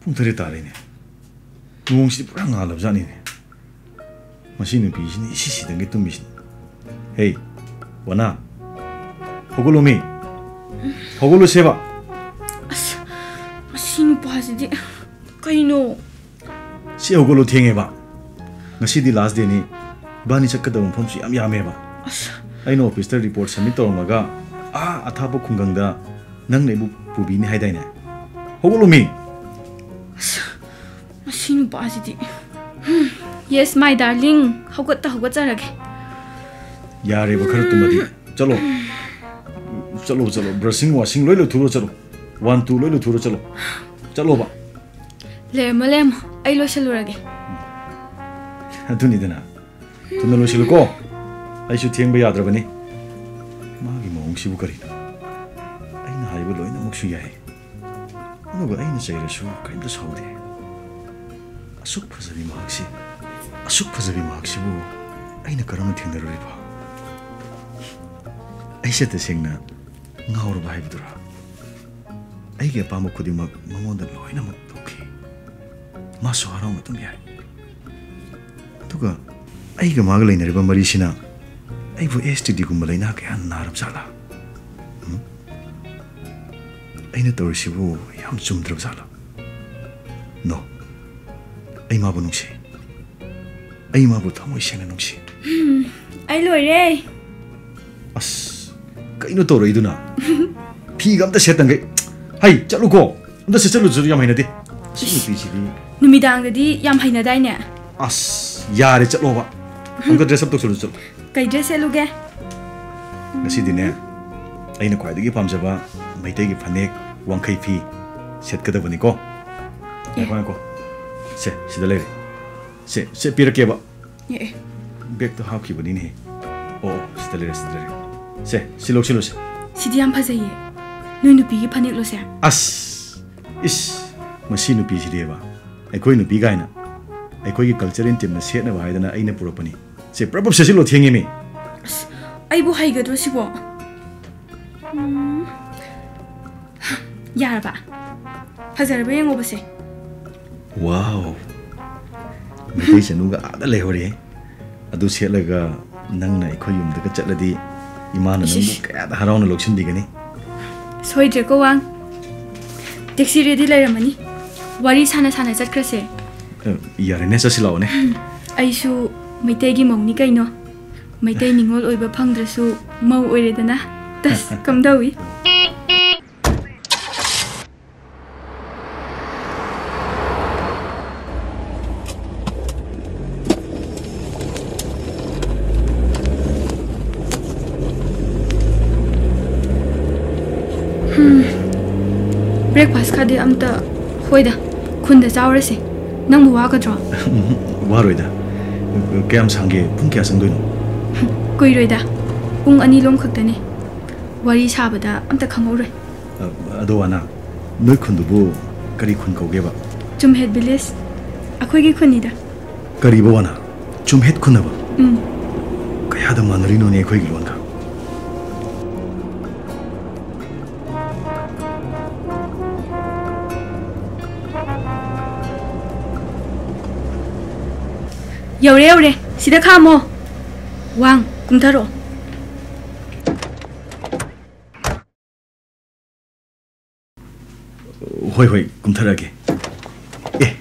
Pung tari tari ne. Nuong si pura ngalap zani ne. Masih nubi sini isi dengi tu misin. Hey, wana. Hogolo mi. Hogolo seba. sino pa sidi kaino Si hogolo tienge ba. Ngasi di last day ni bani chakadawang phom si am yame ba. Ai no officer report submit tawmaga athabo khungangda nang nebu pubi ni haidai ne. Hogolo mi. sino pa sidi yes my darling hogata hogatarage Yare ba khar tumadi. Chalo. Chalo chalo brushing washing loi lo thuro chalo. 1 2 loi lo thuro chalo. Chalo ba. lem ai lo shalurage Aduni dana. Tuna lo shiluko. Ai shu thieng ba yadra bani. Magi mong sibu kari. Ai na haiba loi na moksu yai. Ano ba ai na chaira shu kaim da saudi. Asuk phazabi maksi. Asuk phazabi maksi bu. Ai na karam thingna ro ba. Ai se ta sengna ngaur ba haibu dura. Ai ge pa mo khudi mak mamonda loi na mak toki. Ma so haro ma tum yai. Tuga ai ga mag leina riba mari sina ai bu STD gumba leina ka yan naram sala ai na tor sibu yam chum drab sala no ai ma bu nungsi ai ma bu thamoi sena nungsi ai lo re as kai no tor iduna phi gam ta setang gai hai chalu ko unda se chalu zuri yam haina de si pi si numidang dadi yam haina dai ne as yare chalo ba angka dress up to chalo chalo kai dress eluge ngasi dine aina khwaidagi pamjaba maitegi phanek wangkhai phi set kadabani ko ko se sida le se pirake ba ye bag to half ki bani ne oh sida le se silok se sidi yam phazai noi nupi gi phanek lo se as is masi nupi si deba ai koi nupi gaina ai koi gi culture in team na set na ba haidana aina purapani 제 프로법 세실로 팅이미. 아이보 하이가도 시보. 야봐. 파자르베 영어보세. 와우. 미대 제누가 아다 레호리. 아두 셀라가 낭나 이코 юм드가 짤라디 이마는 너무 까다 하라오는 록신디가니. 소이드고 왕. 택시 레디 레라마니. 와리 사나 잣크라세. 야레네 사실라오네. 아이수 메이테기 멍니 까이노. 메이테이 닝올 오이바 팡드라수 mau 오이레다나. 다스 감다위. breakfast khade amta hoida khunda chawrase nang bu wa ka dro 와로이다. 그냥 상게 분께 상도이노. kuiroida pung ani lom khaktane wari sabada amta khangore 아도와나 너희 쿤두부 까리 쿤 거게바. chum het village akhoi gi khunida 까리보와나 좀 헷 쿤나바. 까야다 마누리노네 거기 lon가. 여래 시다 카모 왕 kumtharo 호이 꿈타라게. 예.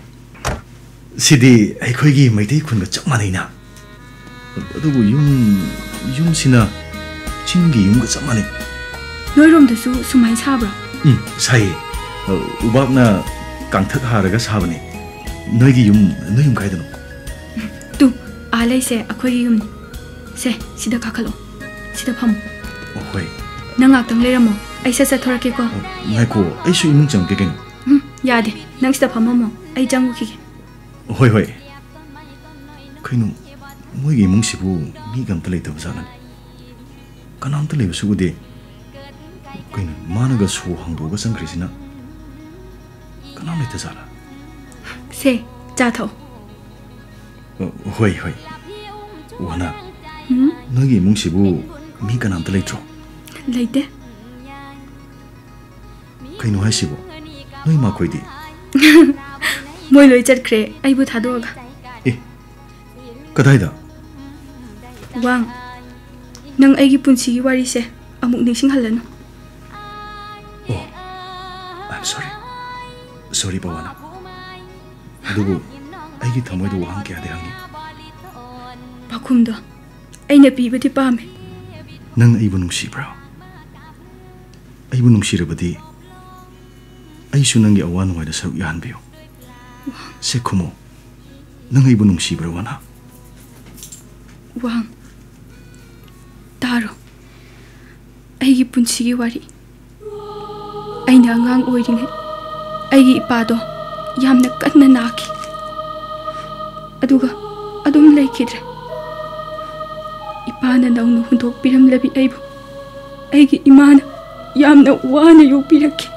시디 아이코이기 메이데이 쿤가 쩍 많이나. 어두고 юм시나 친기 юм가 쩍 많이. noiромdasu sumai sabra 사이. 우박나 강턱 하라가 사버니. 너희 너희 가이드노. tu alai se akhoi gi yum se sida kakhalo sida pham 호이. nang ak tang leramo ai sa sa thorake ko 나이코 아이수 이문 좀 깨겐. yade nang sida phamamo ai jangu khige 호이. 그이노 뭐이게 이문시부 미감 들레이더 자는. 까남 들레이 수고데. 그이노 마나가 수 항도가 상크리시나. 까남 레이더 자라. se cha tho 호이. 와나. 너희 이문시부 미가 남 들레이트로. leite 그이노 하시고. 너희 마코이디. moi loi chat kre ai bu thadoga 예. 그다이다. wang nang ai gi punchi gi wari se amuk ningsing halano I'm sorry. Sorry 바와나. 누구 아이기 담아도 함께 하대 항이. pakhumdo aina pibati pame 난 아이부 농시브라. 아이부 농시르버디. 아이수 능게 어와는 와이다 서로 야한비요. 세코모. 난 아이부 농시브라 와나. wang taro ai gi punchi gi wari aina angang oiring ai gi ipado yamna kanna naki aduga adum leikidre ipana naunu hundok piram labi aibu aigi imana yamna wana yokpirake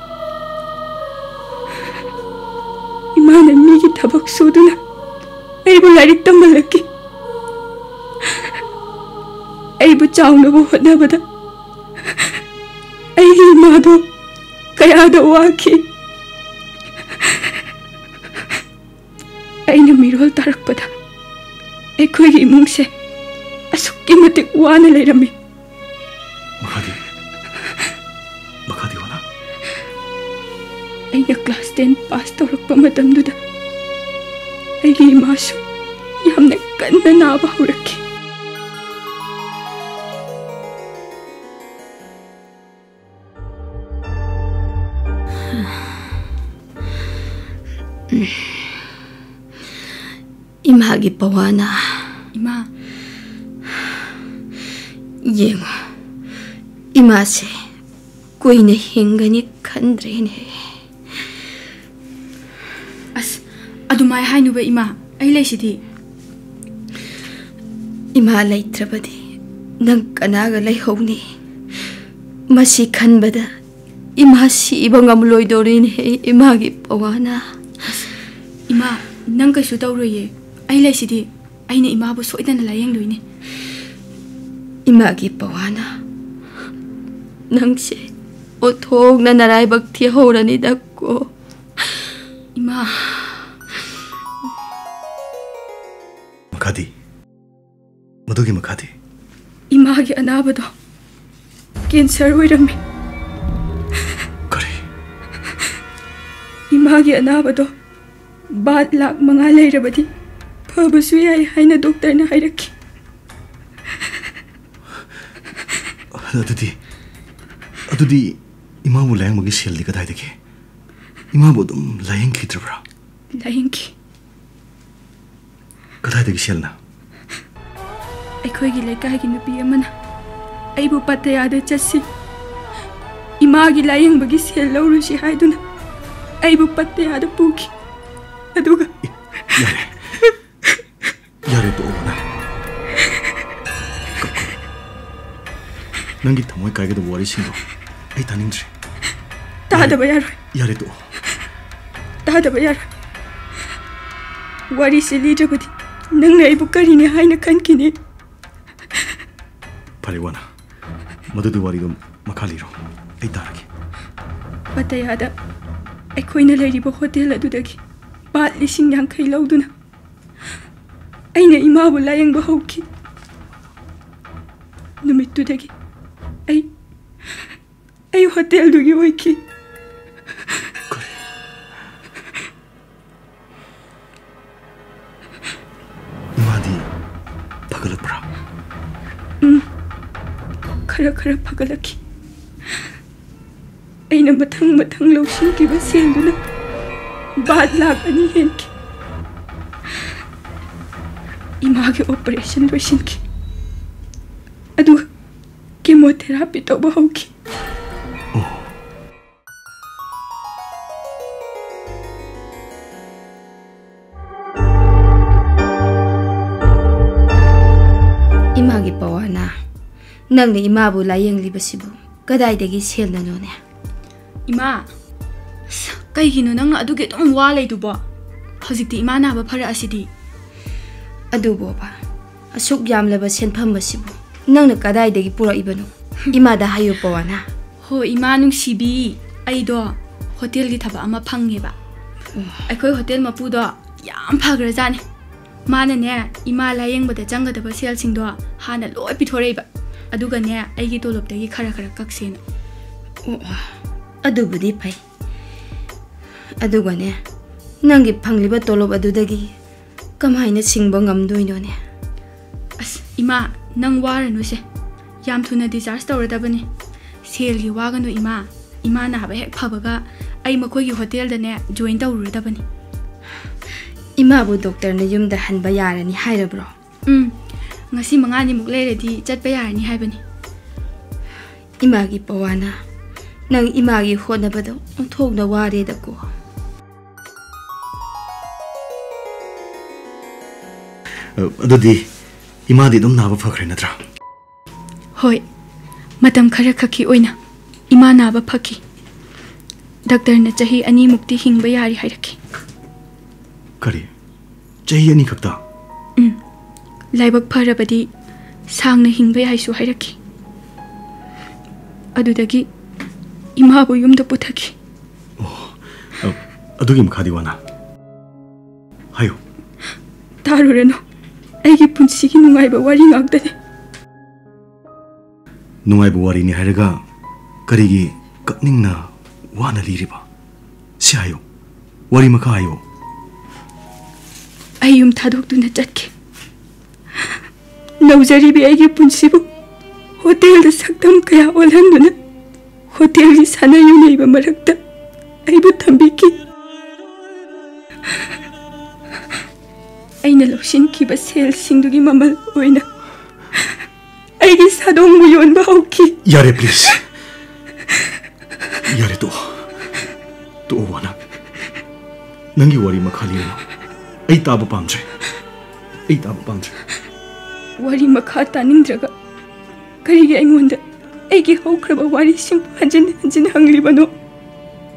imana migi thabak suduna aibu larik tambalaki aibu chaunabo hotnabada aigi imado kayada waki aina mirol tarakpada aikoigi imungse asukki matik wana leirami 마카디 와나. aina class 10 pass tawrakpa matamduda aigi imasu yamna kanna naba huraki imagi pawana ima yengo imase kuine hingani khandrene as adumai hainuba ima ai leisidi ima laitrabadi nang kanaga laihowni masi khanbada ima si ibangam loidorin he imagi pawana ima nang kaisu tawroye ai leisidi ꯑꯩꯅ ꯏꯃꯥꯕꯨ ꯁꯣꯏꯗꯅ ꯂꯥꯌꯦꯡꯗꯣꯏꯅꯤ. 이마기 뻐와나 낭시 오톡나 나라이박 티호라니 닫고 이마 마카디 마도기 마카디 이마기 아나바도 캔서 오이람이 그래 이마기 아나바도 밭락 망아 레이라바디 퍼부수 야이 하이나 독터나 하이라키 अदुदी इमाबु लायंबगी सेलदि कदाइदगे इमाबु दुम लायंखिद्रब्रा लायंखि कदाइदगी सेलना अखोइगी लेकाइगी नुपी अमना अइबु पत्तयादा चसी Imangi लायंबगी cell लौरुसी हाइदुना अइबु पत्तयादा पुगी अदुगा यारे यारे तो ओना नंगी थमोय कायगद वारी सिंगो आई तानिंद्रे तादबा यारो यारे तो तादबा यारो वारी से लीजबदी नंग आइबु करिने हाइना खनकिने फरेवाना मदुदु वारी दो मखालीरो आई तारगे पतयादा अखोइना लेरिबो होटेल अदुदगी बात लिसिंग यांखै लौदुना अइना इमाबु लायंबो हौखि नुमित्तुदगी आई होटेल दुगी होइखि करे इमादी फगलप्रा खरा खरा फगलखि अइना मथंग मथंग लौसिंखिबा सेलदुना बात लाख अनि हेनखि इमागे ऑपरेशन लोइसिंखि अदु केमोथेरापी तौबा हौखि 이마기 뻐와나 낭네 이마부 라이앵리버시부 कदाइदगी सेलनोने इमा कईगिनो नंग अदुगे तुम वा लेदुबो हजिक्ति इमा नाबा फरा असिदि अदुबोबा असुक यामलबा सेनफम बसिबु नंगना कदाइदगी पुरइबनो इमादा हायो पवाना हो इमा नुंसिबी अइदो होटेल गी थबा अमा फंगेबा अखोय होटेल मपुदो याम फग्रजाने मानने इमा लायेंबदा जंगदबा सेलसिंगदो हाना लोय पिथोरेबा अदुगने अइगी तोलबदगी खरा खरा कक्सेना अदुबुदी फै अदुगने नंगी फंगलिबा तोलब अदुदगी कमाइना सिंगबा ngamदोइनोने अस इमा नंग वारनुसे याम थुना डिस्चार्ज तौरदबनी सेलगी वागनु इमा इमा नाबा हेक फबगा अइ मखोगी होटेल दने जॉइन तौरुदबनी इमाबु डॉक्टर ने युमदा हनबा यारनी हाइरब्रो ngasi mangani muk leiredi chatpa yarani haibani Imangi पवाना नंग इमागी होनबदो ओंथोगना वारेदको अदुदी इमादी दम नाबा फखरे नत्रा होय मतम खरा खकी ओइना इमा नाबा फकी डॉक्टर ने चाही अनि मुक्ति हिंगबा यारी हाइरकी करी चाही अनि खक्ता लाइबक फरबदी सांगना हिंगबा याइसु हाइरकी अदुदगी इमाबु युमदा पुथकी अदुगी मखादी वाना हायो तारुरनो अइगी पुंसिगी नुंगाइबा वारी ngakdane नुंगाइबा वारी नि हाइरगा करिगी ककनिंगना वाना लिरिबा सि हायो वारी मखा हायो अयुम थादोक्तुना चटके नौजरीबी अइगी पुंसिबु होटेल दा सक्तम कया ओलहंदुना होटेल की साना युनेबा मरक्ता अइबु थंबिकी अइना लौसिनखिबा सेल सिंगदुगी ममल ओइना अइगी सादोंगबु योनबा हौखि यारे प्लीज यारे तो वाना नंगी वारी मखाली नो अइ ताबा पामजे वारी मखा तानिंद्रगा करिगे अइंगोंदा अइगी हौख्रबा वारी सिंग हंजन हंगलिबनो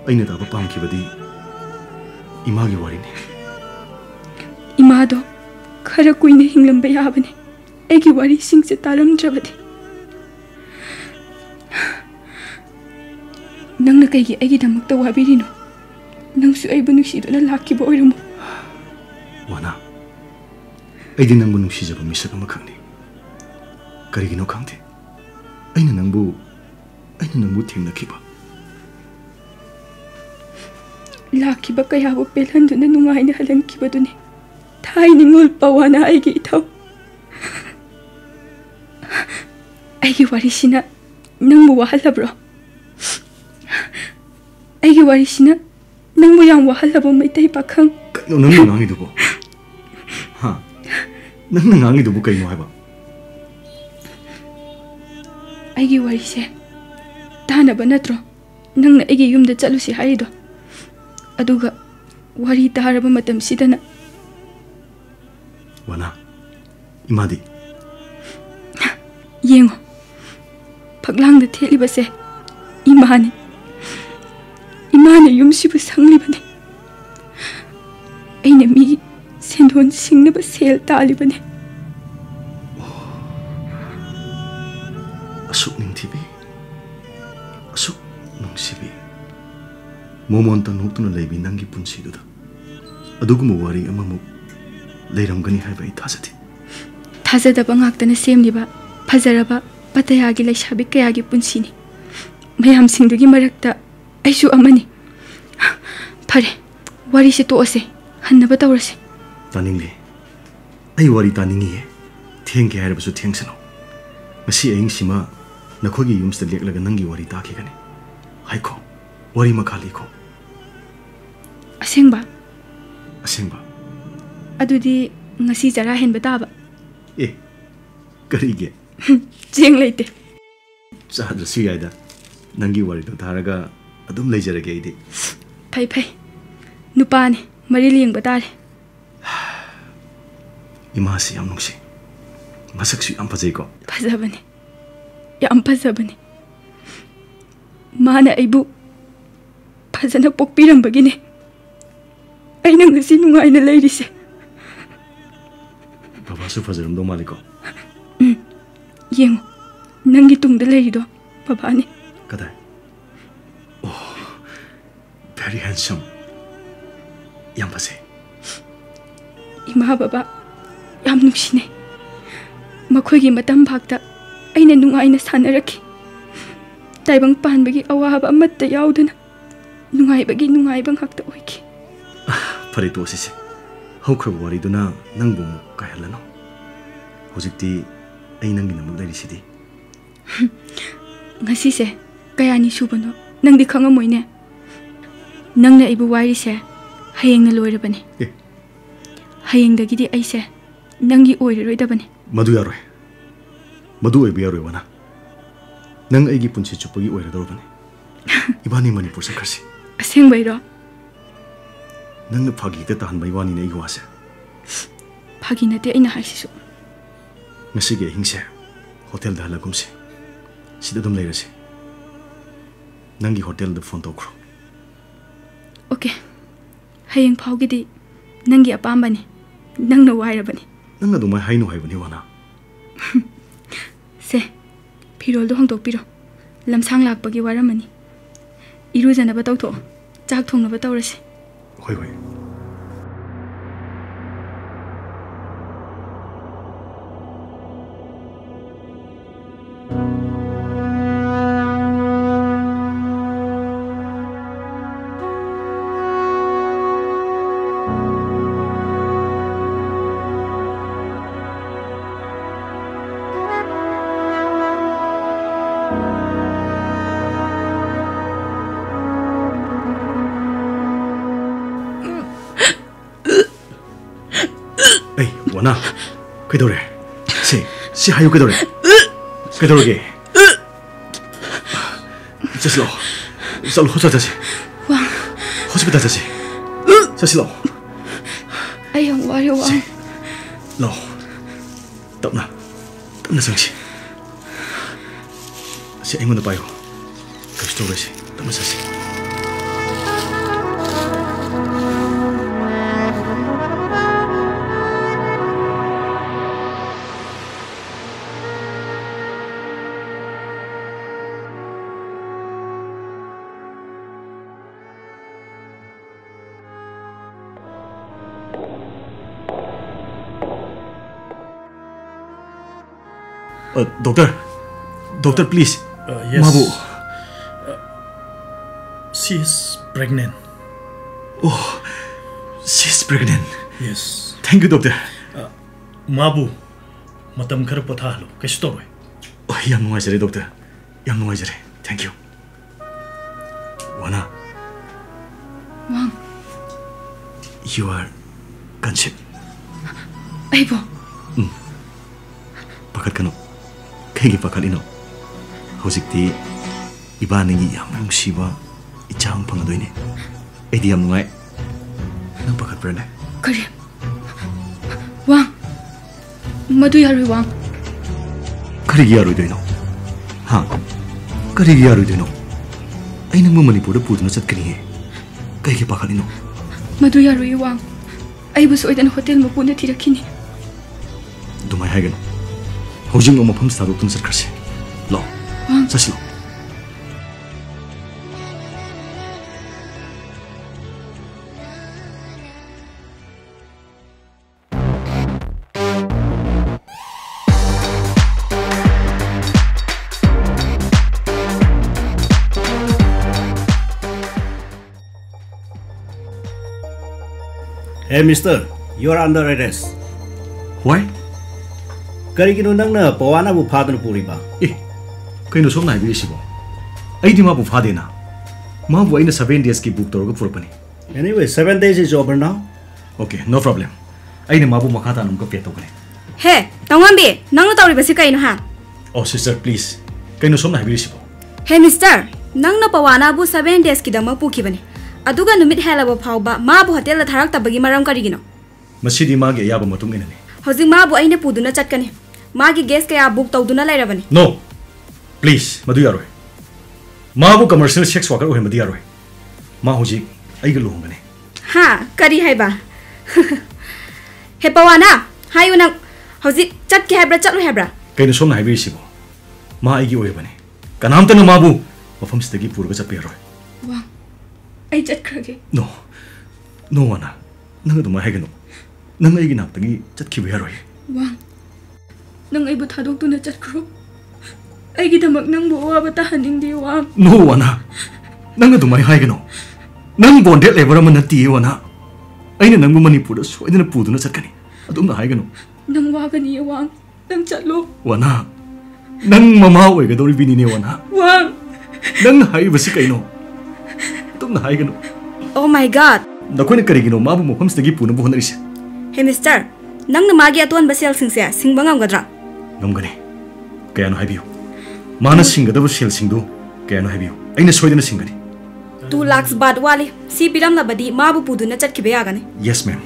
अइना ताबा पामखिबदी इमागी वारी ने इमादो खरा कुइने हिंगलंबा याबने एगी वारी सिंग से तारमद्रबदि नंगना कईगी एगी दमकता वाबिरिनो नंगसु एबु नुसिदुना लाखिबा ओइरमु वाना अइदि नंगबु नुसिजबा मिसक अमा खंगनि करिगिनो खंगते अइना नंगबु थेंगनखिबा लाखिबा कयाबु पेलहंदुना नुंगाइना हलंखिबदुनि थाइनिंगुल पवाना आइगी इथौ आइगी वारिसिना नंगबु वाहलब्रो आइगी वारिसिना नंगबु याम वाहलबो मैतै पाखंग कइनो नंगबु नांगिदुबो हा नंगना नांगिदुबो कइनो हाइबा आइगी वारिसे तानबा नत्रो नंगना आइगी युमदा चलुसि हारिदो अदुगा वारी तारबा मतम सिदना वाना इमादी येंगो फगलांगदा थेलिबसे इमाने युमसिबु संगलिबने अइने मी सेंदोन सिंगनबा सेल तालिबने असुक निंथिबी असुक नुंसिबी मोमोंता नुक्तुना लेबी नंगी पुंसीदुदा अदुगुम वारी अममु लेरमगनी हाइबा इ थाजति थाजदबा ngaktana semliba फजरबा पतयागी लैसाबी कयागी पुंसीनी मयाम सिंगदुगी मरक्ता आइसु अमनी फरे वारी से तोसे हन्नबा तौरसे तानिंगले आई वारी तानिंगी थेंगे हाइरबसु थेंगसनो मसी अइंगसिमा नखोगी युमस्ता लेकलगा नंगी वारी ताखिगने हाइखो वारी मखालीखो असेंबा अदुदी ngasi जरा हेनबा ताबा ए करिगे जेंग लेते चाद्रसु याइदा नंगी वारी तो थारगा अदुम लेजरगे इदि फै फै नुपाने मरी लिंग बतारे इमासी याम नुंसी मसकसु याम फजैको फजबने माना आइबु फजना पोकपिरंबगिने अइना ngasi नुंगाइना लेरिसे बाबासु फजरमदो मालिको येंगो नंगी तुंगदा लेरिदो बाबाने कदाय ओह वेरी हैंडसम याम फसे इमा बाबा याम नुंसिने मखोगी मतम भागता अइना नुंगाइना सानरखि ताइबंग पानबगी अवाबा अमत्ता याउदना नुंगाइबा ngakta ओइखि फरे तोसिसे हौखब वारीदुना नंगबु कायहलनो होजिक्ति अइ नंगी नमक लेरिसिदि ngasiसे कयानि सुबनो नंगदि खंगमोइने नंगना इबु वारीसे हयेंगना लोइरबने हयेंगदगिदि अइसे नंगी ओइररोइदबने मधु यारोय मधु ओइबि यारोय वाना नंग अइगी पुंसि चुपगी ओइरदोरबने इबानी मणिपुर सखरसि असेंबैरो नंगना फागिते ताहनबै वानी ने इगवासे फागी नते अइना हाइसिसु ngasiगे हिंसे होटल दा हलगुमसे सिदा दम लेरसे नंगी होटल द फोन तोख्रो ओके हयेंग फाउगिदि नंगी अपामबने नंगना वाइरबने नंगा दुमाय हाइनो हाइबने वाना से फिरोल दो हंगतोकपिरो लमसांग लाकपगी वारमनी इरुजनबा तौथो चाक थोंनबा तौरसे होय होय वाना कइदोरे से हायो कइदोरे कइदोरगे जसलो चलो होजासे वा हॉस्पिटल जासे जसलो 아영 와려와 너 तबना संगसी से ऐंगोंदा पायो कष्ट तौरसे तबना सासे Doctor, please. Yes. Mabu. She is pregnant. Oh, she's pregnant. Yes. Thank you, doctor. Mabu, matam khara pothalo. Kaisi toroi. Oh, yam nuwaijare, doctor. Yam nuwaijare. Thank you. Wana. Wang. You are conceived. Aibo. Pakat kano. Kaigi pakat ino. Hojikti ibani yam nungsiba ichang pangadoine. Edi yam nungai. Nang pakat prane. Kari. Wang. Madu yarui Wang. Karigi yaruidoino. Ha. Karigi yaruidoino. Ai nang Manipur da puduna chatkani he. Kaigi pakat ino. Madu yarui Wang. Aibu soidan hotel mapuna thirakini. Dumai haigano. Hojing no mafam sta doctor sarkarse. Lo. Saslo. Hey, mister, you are under arrest. Why? Karigino nangna pawana bu phadana puriba. Kaino somna haibirisibo. Aidi mabu phadena. Mabu aina 7 days ki book toroga purpani. Anyway, 7 days is over now. Okay, no problem. Aina mabu makhata namka pay tokane. Hey, Tawambi, nangno tawribasi kaino ha? Oh, sister, please. Kaino somna haibirisibo. Hey, mister, nangno pawana bu 7 days ki dama pukibani. Aduga numit helaba phawba mabu hotel la tharak tabagi maram karigino. Masidi magi yaba matung inani. Hojing mabu aina puduna chatkani. Magi guest kaya book tawduna lairabani. No. Please, madu yaroi. Mabu commercial sex worker ohe madu yaroi. Ma hoji aiga lohongane. Ha, kari haiba. He pawana, hayu nang hoji chatki haibra chatlo haibra. Kaino somna haibirisibo. Ma aigi ohe bane. Kanamtana mabu mafam stagi purga chatpe yaroi. Wang. Ai chatkrage. No. No wana. Nang aduma haigano. Nang aigi naktagi chatki yaroi. Wang. Nang aibu thadokduna chatkro. Aigi damak nang bu waba tahaningdi Wang. No wana. Nang aduma haigano. Nang bonded lever man nati wana. Aina nang Manipur da soidana puduna chatkani. Adumna haigano. Nang wagani Wang. Nang chatlo. Wana. Nang mama oigadori binine wana. Wang. Nang haibasi kaino. Adumna haigano. Oh my god. Nakoina karigino mabu mafam stagi puna bu honarise. Hey mister, nangna magi atuan basel singse singba ngamgadra. Ngamgani. Kayano haibiyo. Mana singgadaba sel singdu kayano haibiyo. Aina soidana singani. 2 lakhs baht wali si piram na badi mabu puduna chatkibe yagane. Yes ma'am.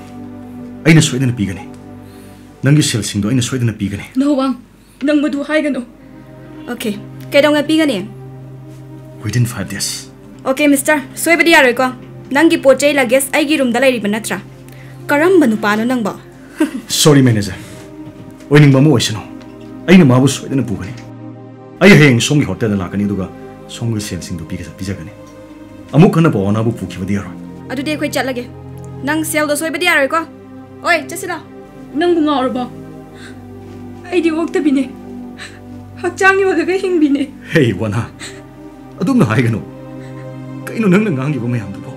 Aina soidana pigani. Nangi sel singdu aina soidana pigani. No Wang. Nang madu haigano. Okay, kaidonga pigane. Within 5 days. Okay mister, soibadi yaroi ko. Nangi pochai la guest aigi room da lairiba natra. Karamba nupano nangba. Sorry manager. Oining mamu oisano. Aina mabu soidana pugani. Ai heng songi hotel da lakani duga songi sel singdu pigasa pijagani. Amuk kana bawana bu pukibadi yaroi. Adu de khoi chatlage. Nang sel do soibadi yaroi ko. Oi, chasila. Nang bunga orba. Aidi oktabine. Hakjangi wadaga hingbine. Hey wana. Adumna haigano. Kaino nang nangangi ba mayam dubo.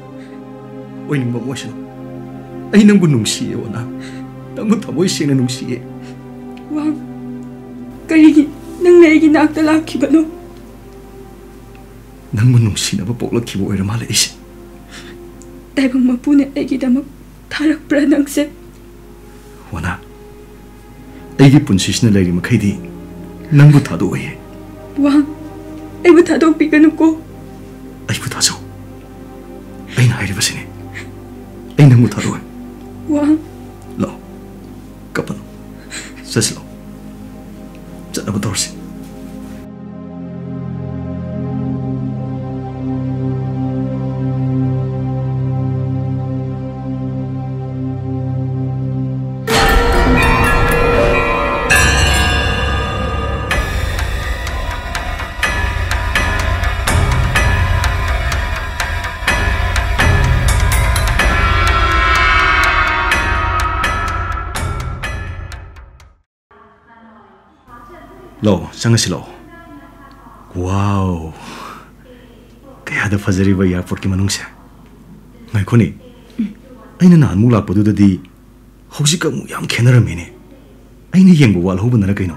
Oining mamu oisano. Ai nang bu nungsiye wana. Nang bu thamoi sena nungsiye. Wang. Karigi nang naigi nakta lakhibano. Nang bu nungsina ba poklakhibo oira male ise. Taibang mapune aigi damak tharak pra nangse. Wana. Aigi punsisna lairi makhaidi nang bu thado oye. Wang. Aibu thadok piganu ko. Ai bu thajo. Aina hairibasine. Ai nang bu thado oye. Wang. Lo. Kapano. Saslo. Janaba torsi. Low चंगसी low wow कयादा फजरीबा airport की मनुंग से ngaikhoni aina nan mu lakpadu dadi hojika mu yam khenarame ne aina yengbu wal hobuna kaino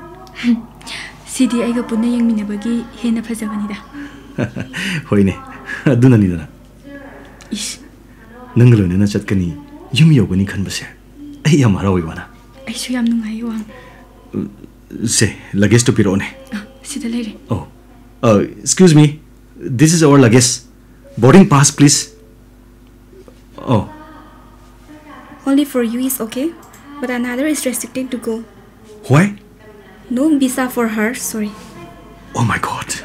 sidi aiga punna yengmina bagi hena phajabanida hoine aduna ni dana ish nanglone na chatkani yum yogani khanbase ai yam harawi wana ai su yam nungai wang se luggage to pirone sida lere oh excuse me this is our luggage boarding pass please oh Only for you is okay, but another is restricted to go. why No visa for her, sorry. oh my god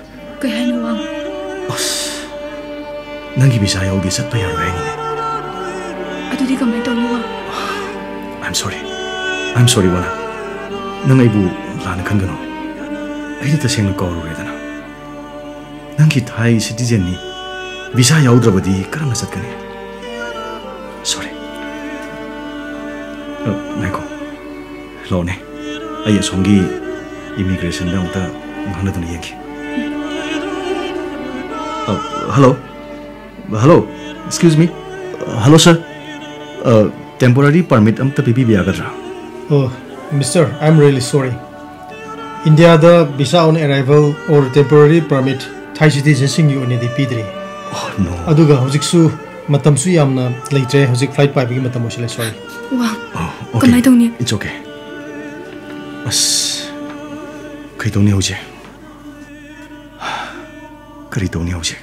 kai hainu wang nangi visa yaudi satpa yaroi ni adudi kamai tawni wang I'm sorry wana nang aibu lana khangano ai ta seng ko ro edana nangi thai citizen ni visa yaudrabadi karamna satkani sorry naiko lone ai songi immigration da uta ngana dun yeki hello excuse me hello sir temporary permit amta pipi biagadra Oh, Mister, I'm really sorry. India the visa on arrival or temporary permit Thai citizen you only the P3. oh no Aduga hojiksu matamsu yamna leitre hojik flight paibigi matam osile sorry. wang okay kamai tawni it's okay as kai tawni hoje kari tawni hoje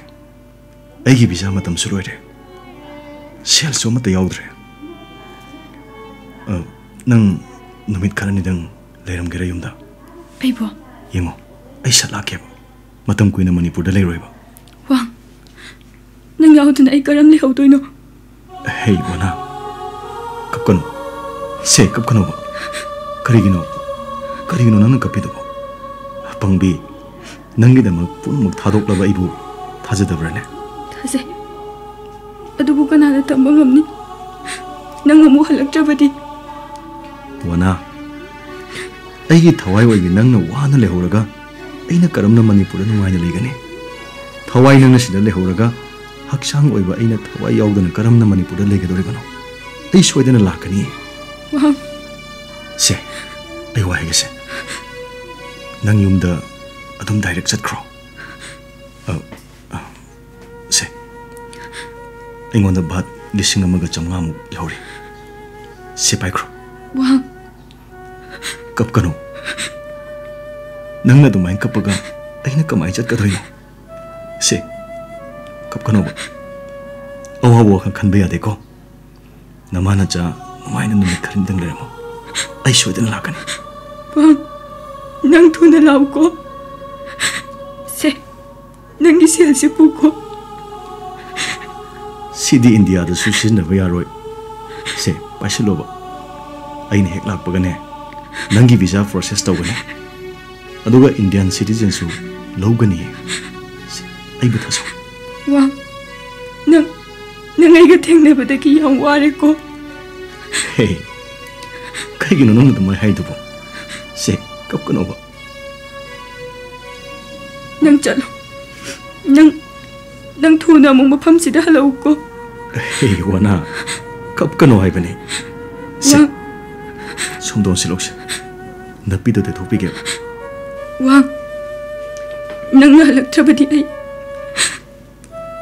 ai gi visa matam suroire sel so mata yaudre nang numit kharani dang leiram gera yumda ai bo yengo ai sala ke matam kuina manipur da leiroiba wang nang yauduna ai karam le hautoino hey wana kapkano se kapkano ba karigino nang kapido pangbi nangi da mak pun mak thadok laba ibu thajadabrane thase adubu kana da tamba ngamni nang amu halaktrabadi wana aigi thawai wai nangna wana lehoraga aina karamna manipur da nuwaina legane thawai nangna sida lehoraga haksang oiba aina thawai yaudana karamna manipur da legedoribano ai soidana lakani wang se ai wa hege se nang yumda adum direct chatkro se ingonda bat lising amaga chamnga mu yori se pai kro wang kapkano nangna dumai kapaga aina kamai chatkadoino se kapkano ba awa wa khanbe ya deko namana cha maina numit kharindang leramo ai soidana lakani wang nang thuna lauko se nangi selsi puko sidi india da susin na bayaroi se paisiloba aina hek lakpagane nangi visa process tawgane aduga indian citizen su logani ai buthaso wang nang ai ga thengnabadagi yam ware ko hey kaigino nang dumai haidubo se kapkanoba nang chalo nang thuna mong mafam sida halau ko hey wana kapkano haibane se somdon silokse napido de thopige wang nang halaktrabadi ai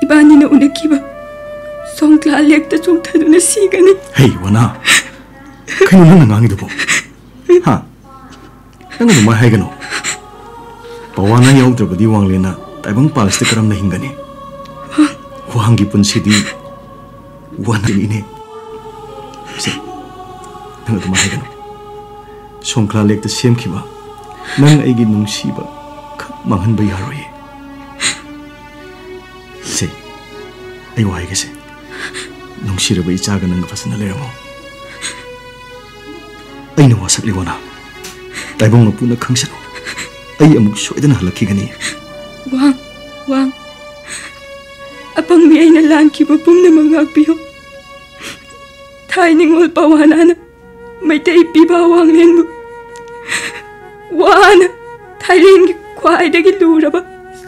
ibani na unakiba songkla lekta chongthaduna sigani hey wana kaino nang ngangidubo ha nang dumai haigano pawana yaudrabadi wanglena taibang palste karam na hingani wangi punsidi wangi ne se nang dumai haigano songkla lekta semkhiba nang aigi nungsiba khak manghanba yaroi se ai wai ge se nungsiraba ichaga nang fasana leramo aina wasakli wana taibang na puna khangsano ai amuk soidana halakigani wang apang mi aina lankiba pumna mangakpiyo thai ningol pawana na mai tai piba wang lenbu wana Thailand ख्वाꯏꯗꯒꯤ ꯂꯨꯔꯕ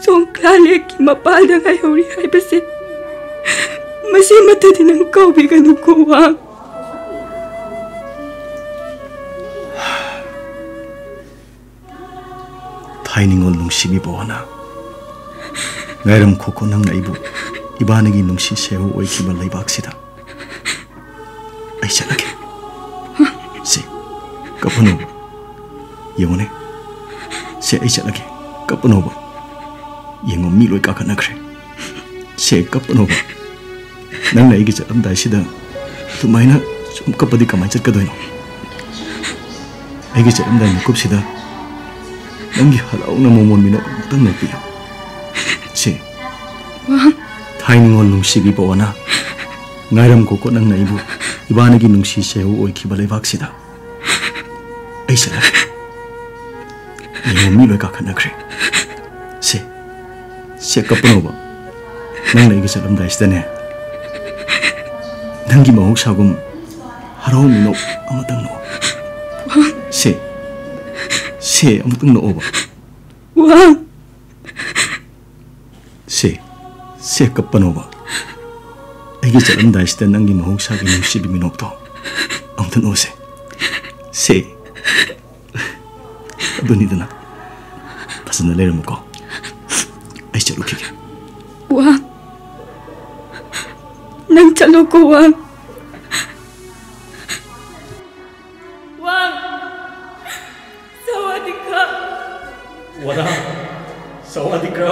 ꯁꯣꯡꯀ꯭ꯂꯥ ꯂꯦꯛꯀꯤ ꯃꯄꯥꯜꯗ ꯉꯥꯏꯍꯧꯔꯤ ꯍꯥꯏꯕꯁꯦ ꯃꯁꯤ ꯃꯇꯗꯤ ꯅꯪ ꯀꯥꯎꯕꯤꯒꯅꯨꯀꯣ ꯋꯥꯡ. Thainingol nungsibi bawana ngairam khoko nang naibu ibanagi nungsi sehu oikiba leibak sida ai chalake se kapano yengone se ai chalake kapano ba yengo mi loi ka khana khre se kapano ba nang nai gi chalam dai sida tumaina sum kapadi kamai chat ka doino ai gi chalam dai kup sida nangi halau na momon mino tang na pi se thainingol nungsibi bawana ngairam khoko nang naibu ibanagi nungsi sehu oikiba leibak sida ai chalake yengo mi loi ka khana khre se kapano ba nang nai gi chalam dai sida ne nangi mahok sagum harau mino amatang no se amatang no ba Wang. se kapano ba ai gi chalam dai sida nangi mahok sagi nungsibi minok to amatang no se aduni dana pasana leram ko ai chalu ki Wang. Nang chalo ko Wang. Wang. Sawadika. Wada sawadika.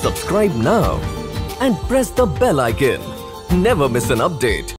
Subscribe now and press the bell icon. Never miss an update.